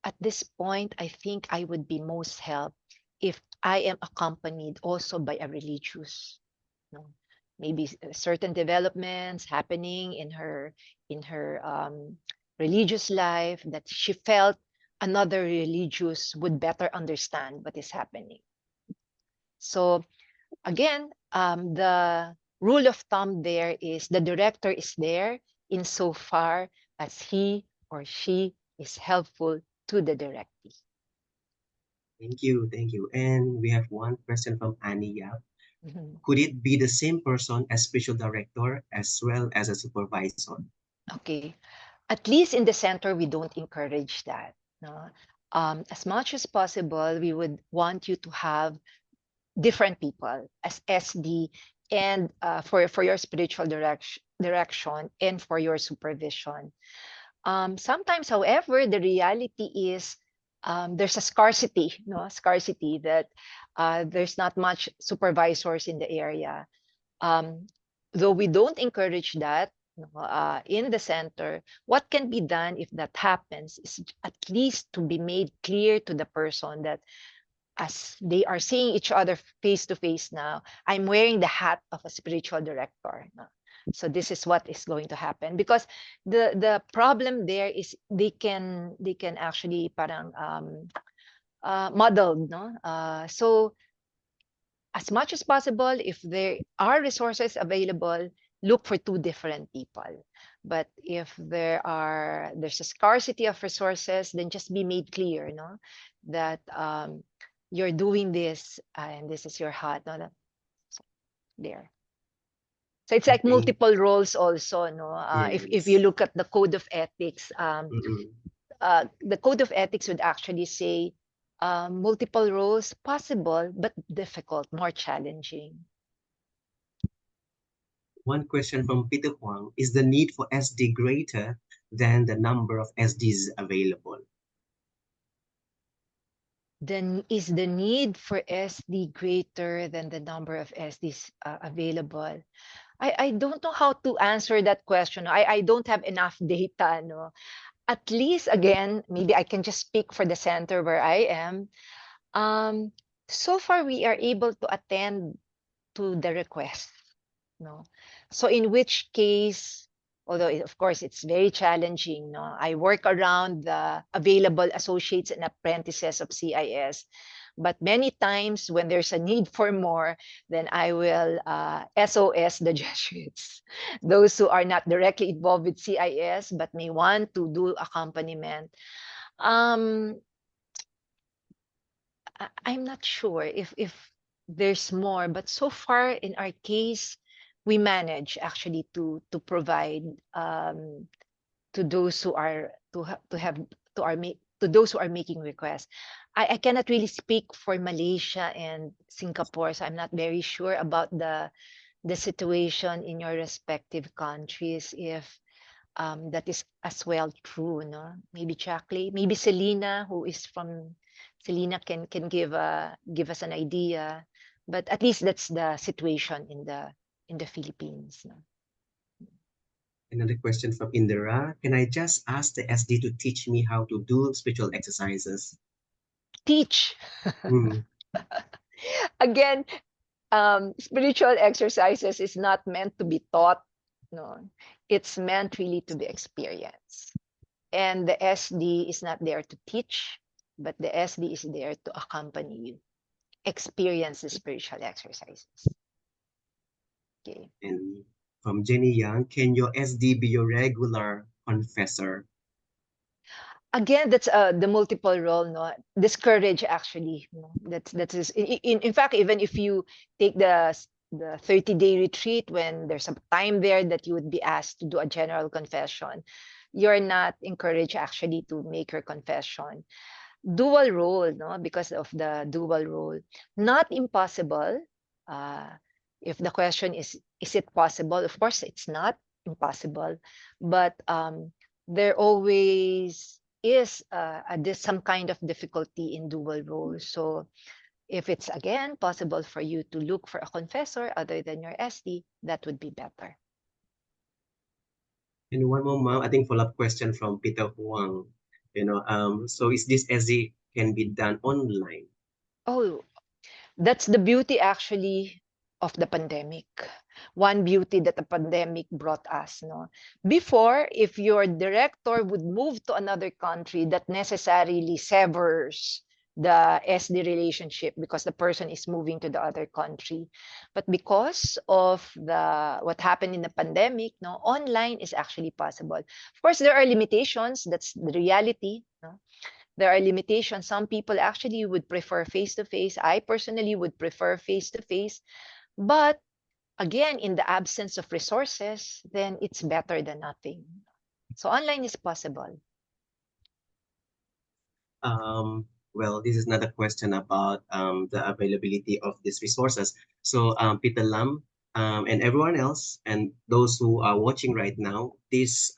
Speaker 2: at this point, I think I would be most helped if I am accompanied also by a religious, no, maybe certain developments happening in her religious life that she felt another religious would better understand what is happening. So again, the rule of thumb there is the director is there insofar as he or she is helpful to the directee.
Speaker 1: Thank you, thank you. And we have one question from Ania.
Speaker 2: Mhm.
Speaker 1: Could it be the same person as special director as well as a supervisor?
Speaker 2: Okay. At least in the center, we don't encourage that. No? As much as possible, we would want you to have different people as SD and for your spiritual direction and for your supervision. Sometimes, however, the reality is there's a scarcity, no scarcity that there's not much supervisors in the area. Um, though we don't encourage that in the center, what can be done if that happens is at least to be made clear to the person that as they are seeing each other face to face now, I'm wearing the hat of a spiritual director. No? So this is what is going to happen because the problem there is they can actually parang muddled, no? So as much as possible, if there are resources available, look for two different people. But if there's a scarcity of resources, then just be made clear, no, that you're doing this and this is your hat, no, so there. So it's like
Speaker 1: Thank
Speaker 2: multiple roles also, no. If you
Speaker 1: yes.
Speaker 2: look at the code of ethics,
Speaker 1: Mm-mm.
Speaker 2: the code of ethics would actually say multiple roles possible but difficult, more challenging.
Speaker 1: One question from Peter Huang, is the need for SD greater than the number of SDs available?
Speaker 2: Then is the need for SD greater than the number of SDs available? I don't know how to answer that question. I don't have enough data. No, at least again, maybe I can just speak for the center where I am. Um, so far, we are able to attend to the request. No, so in which case, although of course it's very challenging, no, I work around the available associates and apprentices of CIS, but many times when there's a need for more, then I will SOS the Jesuits, those who are not directly involved with CIS but may want to do accompaniment. um I'm not sure if there's more, but so far in our case, we manage actually to provide to those who are to have to our to those who are making requests. I cannot really speak for Malaysia and Singapore, so I'm not very sure about the situation in your respective countries if that is as well true, no? Maybe Jackie, maybe Selena, who is from Selena can give us an idea. But at least that's the situation in the Philippines. No?
Speaker 1: Another question from Indira. Can I just ask the SD to teach me how to do spiritual exercises?
Speaker 2: Teach
Speaker 1: Mm,
Speaker 2: again. Spiritual exercises is not meant to be taught. No, it's meant really to be experienced. And the SD is not there to teach, but the SD is there to accompany you. experience the spiritual exercises. Okay.
Speaker 1: And from Jenny Young, can your SD be your regular confessor?
Speaker 2: Again, that's the multiple role, no, discourage actually, no? That's in fact, even if you take the 30-day retreat, when there's a time there that you would be asked to do a general confession, you're not encouraged actually to make your confession. Dual role, no, because of the dual role. Not impossible. uh if the question is it possible, of course it's not impossible, but there always is some kind of difficulty in dual role. So if it's again possible for you to look for a confessor other than your SD, that would be better.
Speaker 1: And one more, mom, I think follow-up question from Peter Huang. So is this SD can be done online?
Speaker 2: Oh, that's the beauty actually of the pandemic. One beauty that the pandemic brought us, no. Before, if your director would move to another country, that necessarily severs the SD relationship because the person is moving to the other country. But because of the what happened in the pandemic, no, online is actually possible. Of course, there are limitations. That's the reality, no. There are limitations. Some people actually would prefer face to face. I personally would prefer face to face. But again, in the absence of resources, then it's better than nothing. So online is possible.
Speaker 1: Well, this is another question about the availability of these resources. So, Peter Lam, and everyone else, and those who are watching right now, this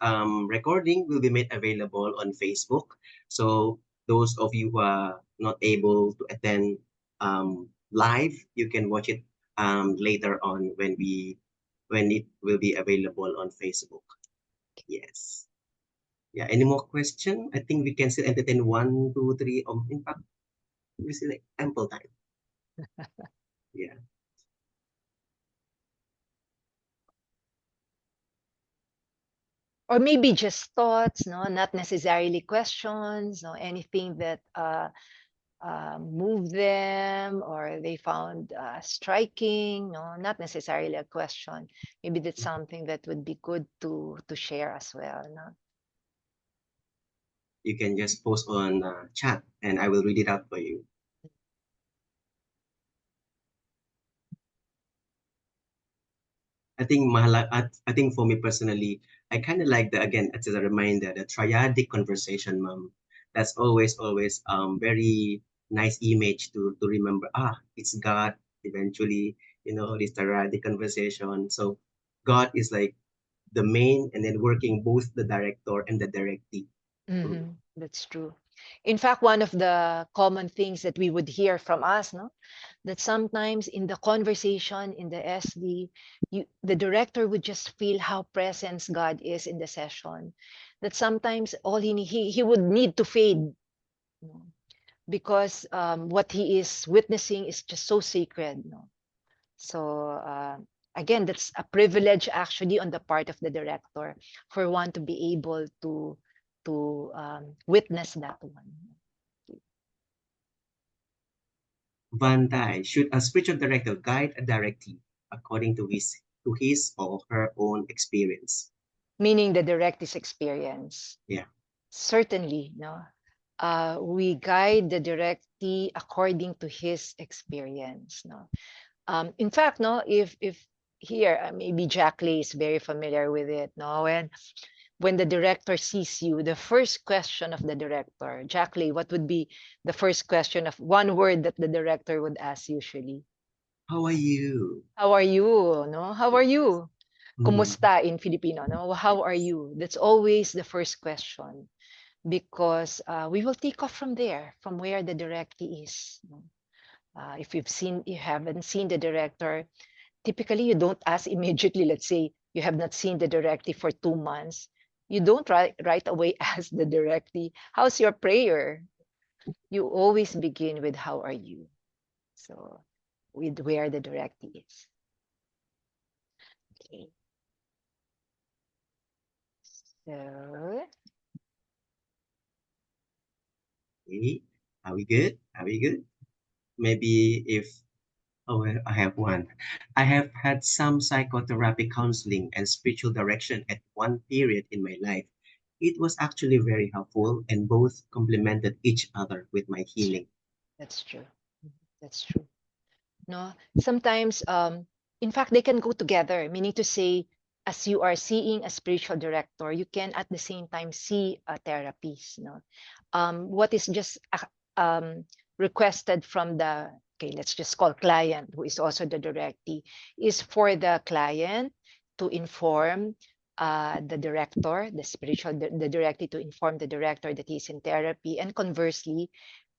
Speaker 1: recording will be made available on Facebook. So, those of you who are not able to attend live, you can watch it later on when it will be available on Facebook. Yes. Yeah, any more question? I think we can still entertain one, two, three. In fact, we still like ample time. Yeah.
Speaker 2: Or maybe just thoughts, no, not necessarily questions, no, anything that moved them or they found striking, no, not necessarily a question. Maybe that's something that would be good to share as well, no?
Speaker 1: You can just post on chat and I will read it out for you. I think I think for me personally, I kind of like the, again, as a reminder, the triadic conversation, mom. That's always very nice image to remember. Ah, it's God eventually, this triadic conversation. So God is like the main and then working both the director and the directee. Mm.
Speaker 2: That's true. In fact, one of the common things that we would hear from us, no, that sometimes in the conversation in the SD, the director would just feel how presence God is in the session. That sometimes all he would need to fade, no, because what he is witnessing is just so sacred, no. So again, that's a privilege actually on the part of the director for one to be able to witness that one.
Speaker 1: Van Dyke, should a spiritual director guide a directee according to his or her own experience?
Speaker 2: Meaning the direct's experience.
Speaker 1: Yeah.
Speaker 2: Certainly, no. We guide the directee according to his experience, no. In fact, no, if here maybe Jack Lee is very familiar with it, no, when the director sees you, the first question of the director, Jack Lee, what would be the first question of one word that the director would ask usually?
Speaker 1: How are you?
Speaker 2: How are you? No, how are you?
Speaker 1: Mm.
Speaker 2: Kumusta in Filipino? No, how are you? That's always the first question because we will take off from there, from where the directee is. No? If you haven't seen the director, typically you don't ask immediately. Let's say you have not seen the directee for 2 months. You don't right away ask the directee, how's your prayer? You always begin with how are you? So with where the directee is. Okay. So
Speaker 1: Okay. Are we good? Are we good? Maybe if, oh, well, I have one. I have had some psychotherapy counseling and spiritual direction at one period in my life. It was actually very helpful and both complemented each other with my healing.
Speaker 2: That's true. That's true. No, sometimes, in fact, they can go together, meaning to say, as you are seeing a spiritual director, you can at the same time see a therapist. No, what is just requested from the, okay, let's just call client, who is also the directee, is for the client to inform the director, the the directee to inform the director that he's in therapy, and conversely,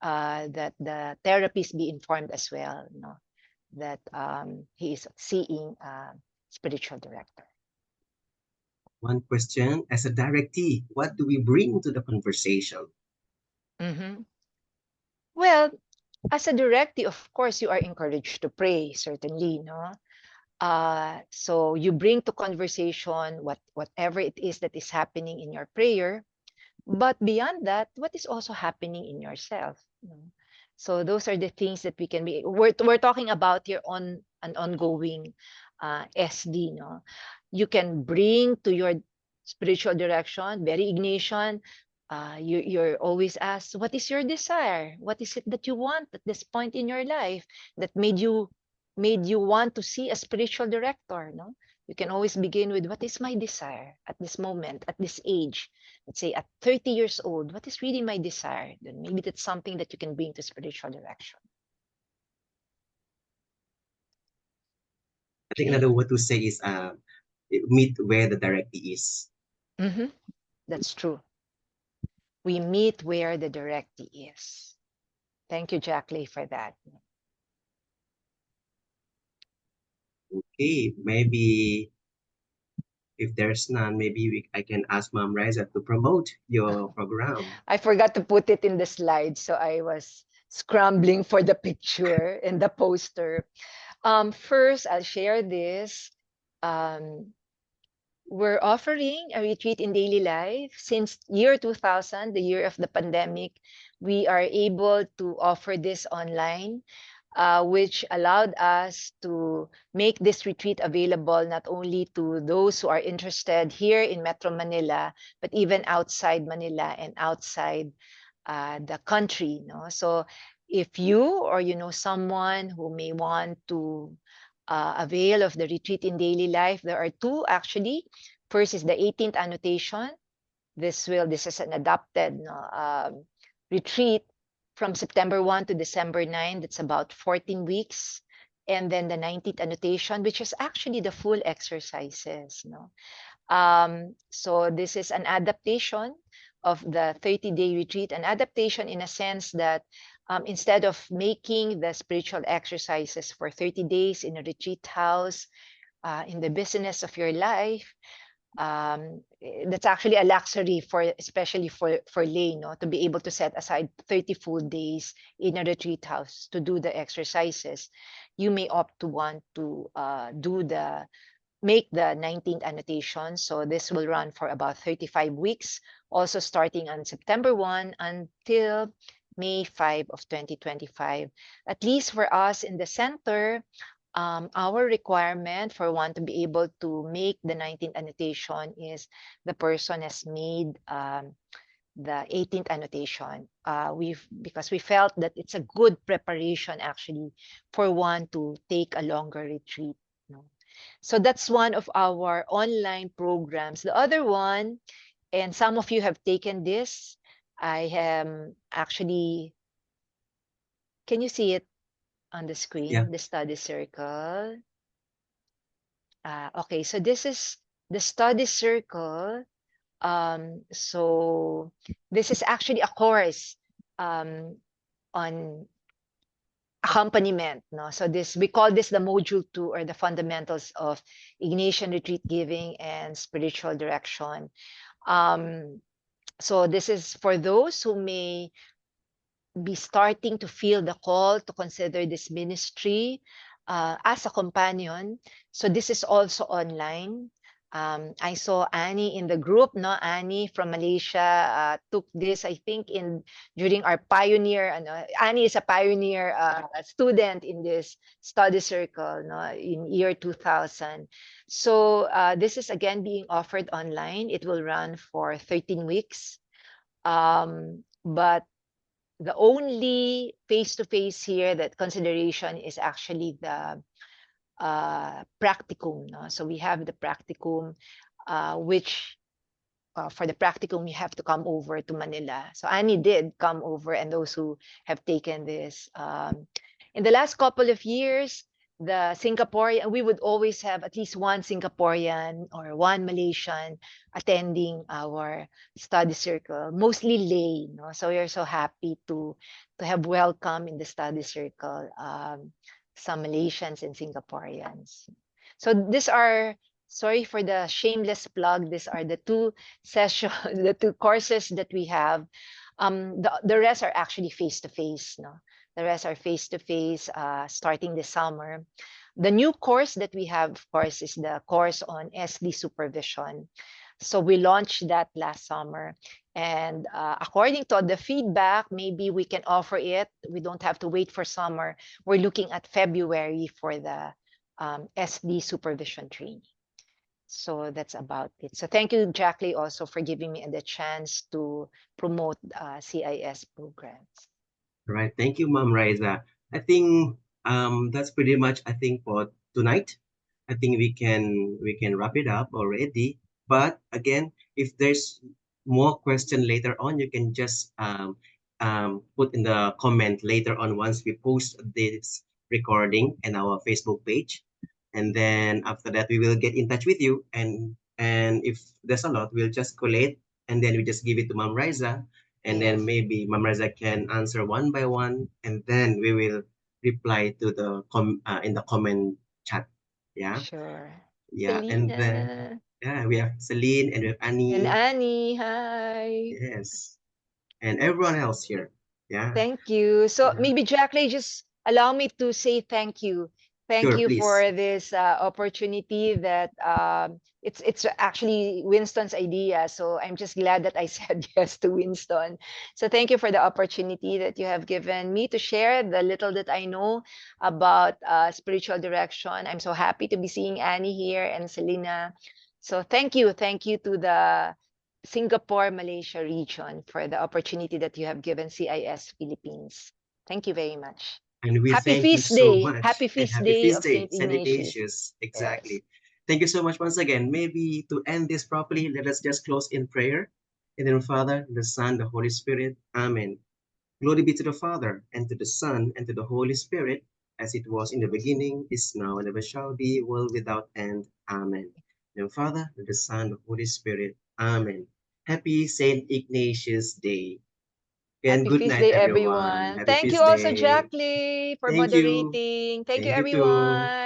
Speaker 2: that the therapist be informed as well. No, that he is seeing a spiritual director.
Speaker 1: One question, as a directee, what do we bring to the conversation?
Speaker 2: Mm-hmm. Well, as a directee, of course, you are encouraged to pray, certainly, no? So you bring to conversation whatever it is that is happening in your prayer, but beyond that, what is also happening in yourself? No? So those are the things that we can be. We're talking about here on an ongoing SD. No, you can bring to your spiritual direction, very Ignatian. You're always asked, what is your desire? What is it that you want at this point in your life that made you want to see a spiritual director? No, you can always begin with, what is my desire at this moment, at this age? Let's say at 30 years old, what is really my desire? Then maybe that's something that you can bring to spiritual direction.
Speaker 1: I think
Speaker 2: Okay.
Speaker 1: another word to say is meet where the directee is.
Speaker 2: Mm-hmm. That's true. We meet where the directee is. Thank you, Jackie, for that.
Speaker 1: Okay, maybe if there's none, maybe I can ask Mom Riza to promote your program.
Speaker 2: I forgot to put it in the slide, so I was scrambling for the picture and the poster. First, I'll share this. Um, we're offering a retreat in daily life. Since year 2000, the year of the pandemic, we are able to offer this online, which allowed us to make this retreat available not only to those who are interested here in Metro Manila, but even outside Manila and outside the country. No? So if you or you know someone who may want to avail of the retreat in daily life, there are two actually. First is the 18th annotation. This is an adapted retreat from September 1 to December 9. That's about 14 weeks. And then the 19th annotation, which is actually the full exercises. No? So this is an adaptation of the 30-day retreat, an adaptation in a sense that instead of making the spiritual exercises for 30 days in a retreat house, in the business of your life, that's actually a luxury for especially for lay, no, to be able to set aside 30 full days in a retreat house to do the exercises. You may opt to want to make the 19th annotation. So this will run for about 35 weeks, also starting on September 1 until May 5 of 2025. At least for us in the center, our requirement for one to be able to make the 19th annotation is the person has made the 18th annotation. Because we felt that it's a good preparation actually for one to take a longer retreat. No? So that's one of our online programs. The other one, and some of you have taken this, I am actually, can you see it on the
Speaker 1: Yeah,
Speaker 2: screen, the study circle? Okay, so this is the study circle. So this is actually a course um, on accompaniment. No? So this we call this the module 2 or the fundamentals of Ignatian retreat giving and spiritual direction. Um, so this is for those who may be starting to feel the call to consider this ministry as a companion. So this is also online. I saw Annie in the group. No, Annie from Malaysia took this, I think, during our pioneer. Annie is a pioneer student in this study circle, no, in year 2000. So this is again being offered online. It will run for 13 weeks. But the only face-to-face here that consideration is actually the practicum. No? So we have the practicum, which for the practicum, you have to come over to Manila. So Annie did come over, and those who have taken this. In the last couple of years, the Singaporean, we would always have at least one Singaporean or one Malaysian attending our study circle, mostly lay. No? So we're so happy to have welcome in the study circle some Malaysians and Singaporeans. So these are, sorry for the shameless plug, these are the two sessions, the two courses that we have. The rest are actually face-to-face. No? The rest are face-to-face starting this summer. The new course that we have, of course, is the course on SD supervision. So we launched that last summer. And according to the feedback, maybe we can offer it. We don't have to wait for summer. We're looking at February for the SD supervision training. So that's about it. So thank you, Jackie, also for giving me the chance to promote CIS programs.
Speaker 1: Right. Thank you, Ma'am Raisa. I think that's pretty much, I think, for tonight. I think we can wrap it up already. But again, if there's more question later on, you can just put in the comment later on once we post this recording in our Facebook page. And then after that, we will get in touch with you. And if there's a lot, we'll just collate and then we just give it to Ma'am Raisa, and then
Speaker 2: Yes.
Speaker 1: maybe Ma'am Raisa can answer one by one, and then we will reply to the in the comment chat. Yeah,
Speaker 2: Sure.
Speaker 1: yeah, and then
Speaker 2: Selena
Speaker 1: yeah, we have Celine and we have
Speaker 2: and
Speaker 1: Annie.
Speaker 2: Annie, hi.
Speaker 1: Yes, and everyone else here. Yeah,
Speaker 2: Thank you. So
Speaker 1: yeah.
Speaker 2: maybe Jackie, just allow me to say thank you. Thank
Speaker 1: Sure,
Speaker 2: you
Speaker 1: please.
Speaker 2: for this opportunity that it's actually Winston's idea. So I'm just glad that I said yes to Winston. So thank you for the opportunity that you have given me to share the little that I know about spiritual direction. I'm so happy to be seeing Annie here and Selena. So thank you to the Singapore, Malaysia region for the opportunity that you have given CIS Philippines. Thank you very much.
Speaker 1: And we
Speaker 2: Happy
Speaker 1: thank you
Speaker 2: feast
Speaker 1: so
Speaker 2: day.
Speaker 1: much.
Speaker 2: Happy
Speaker 1: And
Speaker 2: feast
Speaker 1: happy
Speaker 2: day
Speaker 1: feast
Speaker 2: of
Speaker 1: day,
Speaker 2: St.
Speaker 1: St.
Speaker 2: Ignatius.
Speaker 1: Ignatius.
Speaker 2: Yes.
Speaker 1: Exactly. Thank you so much once again. Maybe to end this properly, let us just close in prayer. In the name of the Father, the Son, the Holy Spirit. Amen. Glory be to the Father, and to the Son, and to the Holy Spirit, as it was in the beginning, is now, and ever shall be, world without end. Amen. In the name of the Father, the Son, the Holy Spirit. Amen. Happy St. Ignatius Day. And
Speaker 2: Happy
Speaker 1: good
Speaker 2: feast
Speaker 1: night,
Speaker 2: day,
Speaker 1: everyone.
Speaker 2: everyone.
Speaker 1: Happy
Speaker 2: Thank you
Speaker 1: feast
Speaker 2: also,
Speaker 1: day.
Speaker 2: Jackie, for
Speaker 1: Thank you.
Speaker 2: moderating. Thank you,
Speaker 1: Thank you too.
Speaker 2: everyone.